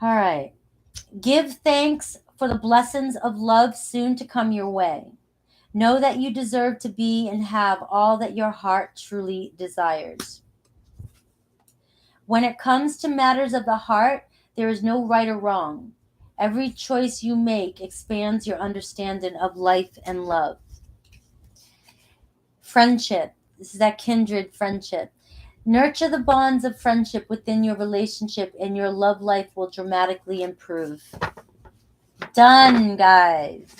All right. Give thanks for the blessings of love soon to come your way. Know that you deserve to be and have all that your heart truly desires. When it comes to matters of the heart, there is no right or wrong. Every choice you make expands your understanding of life and love. Friendship. This is that kindred friendship. Nurture the bonds of friendship within your relationship and your love life will dramatically improve. Done, guys.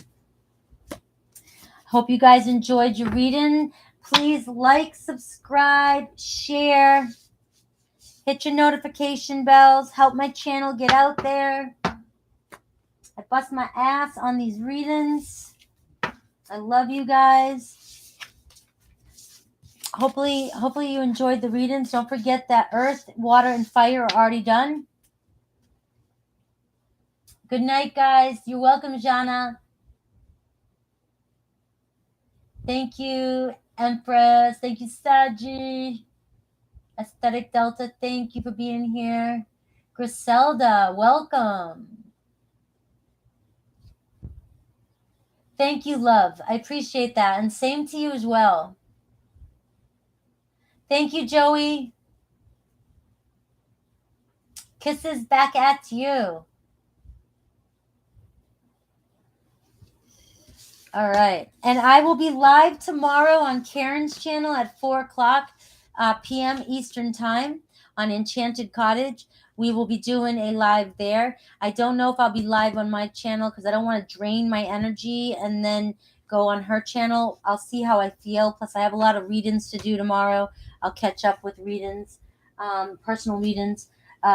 Hope you guys enjoyed your reading. Please like, subscribe, share, hit your notification bells, help my channel get out there. I bust my ass on these readings. I love you guys. Hopefully you enjoyed the readings. Don't forget that earth, water, and fire are already done. Good night, guys. You're welcome, Jana. Thank you, Empress. Thank you, Saji. Aesthetic Delta, thank you for being here. Griselda, welcome. Thank you, love. I appreciate that. And same to you as well. Thank you, Joey. Kisses back at you. All right. And I will be live tomorrow on Karen's channel at 4 o'clock p.m. Eastern Time on Enchanted Cottage. We will be doing a live there. I don't know if I'll be live on my channel because I don't want to drain my energy and then go on her channel. I'll see how I feel. Plus, I have a lot of readings to do tomorrow. I'll catch up with readings, personal readings.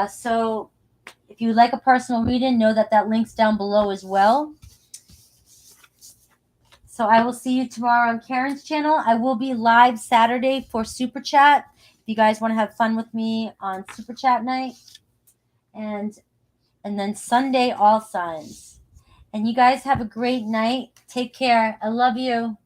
So if you like a personal reading, know that link's down below as well. So I will see you tomorrow on Karen's channel. I will be live Saturday for Super Chat. If you guys want to have fun with me on Super Chat night. And then Sunday, all signs. And you guys have a great night. Take care. I love you.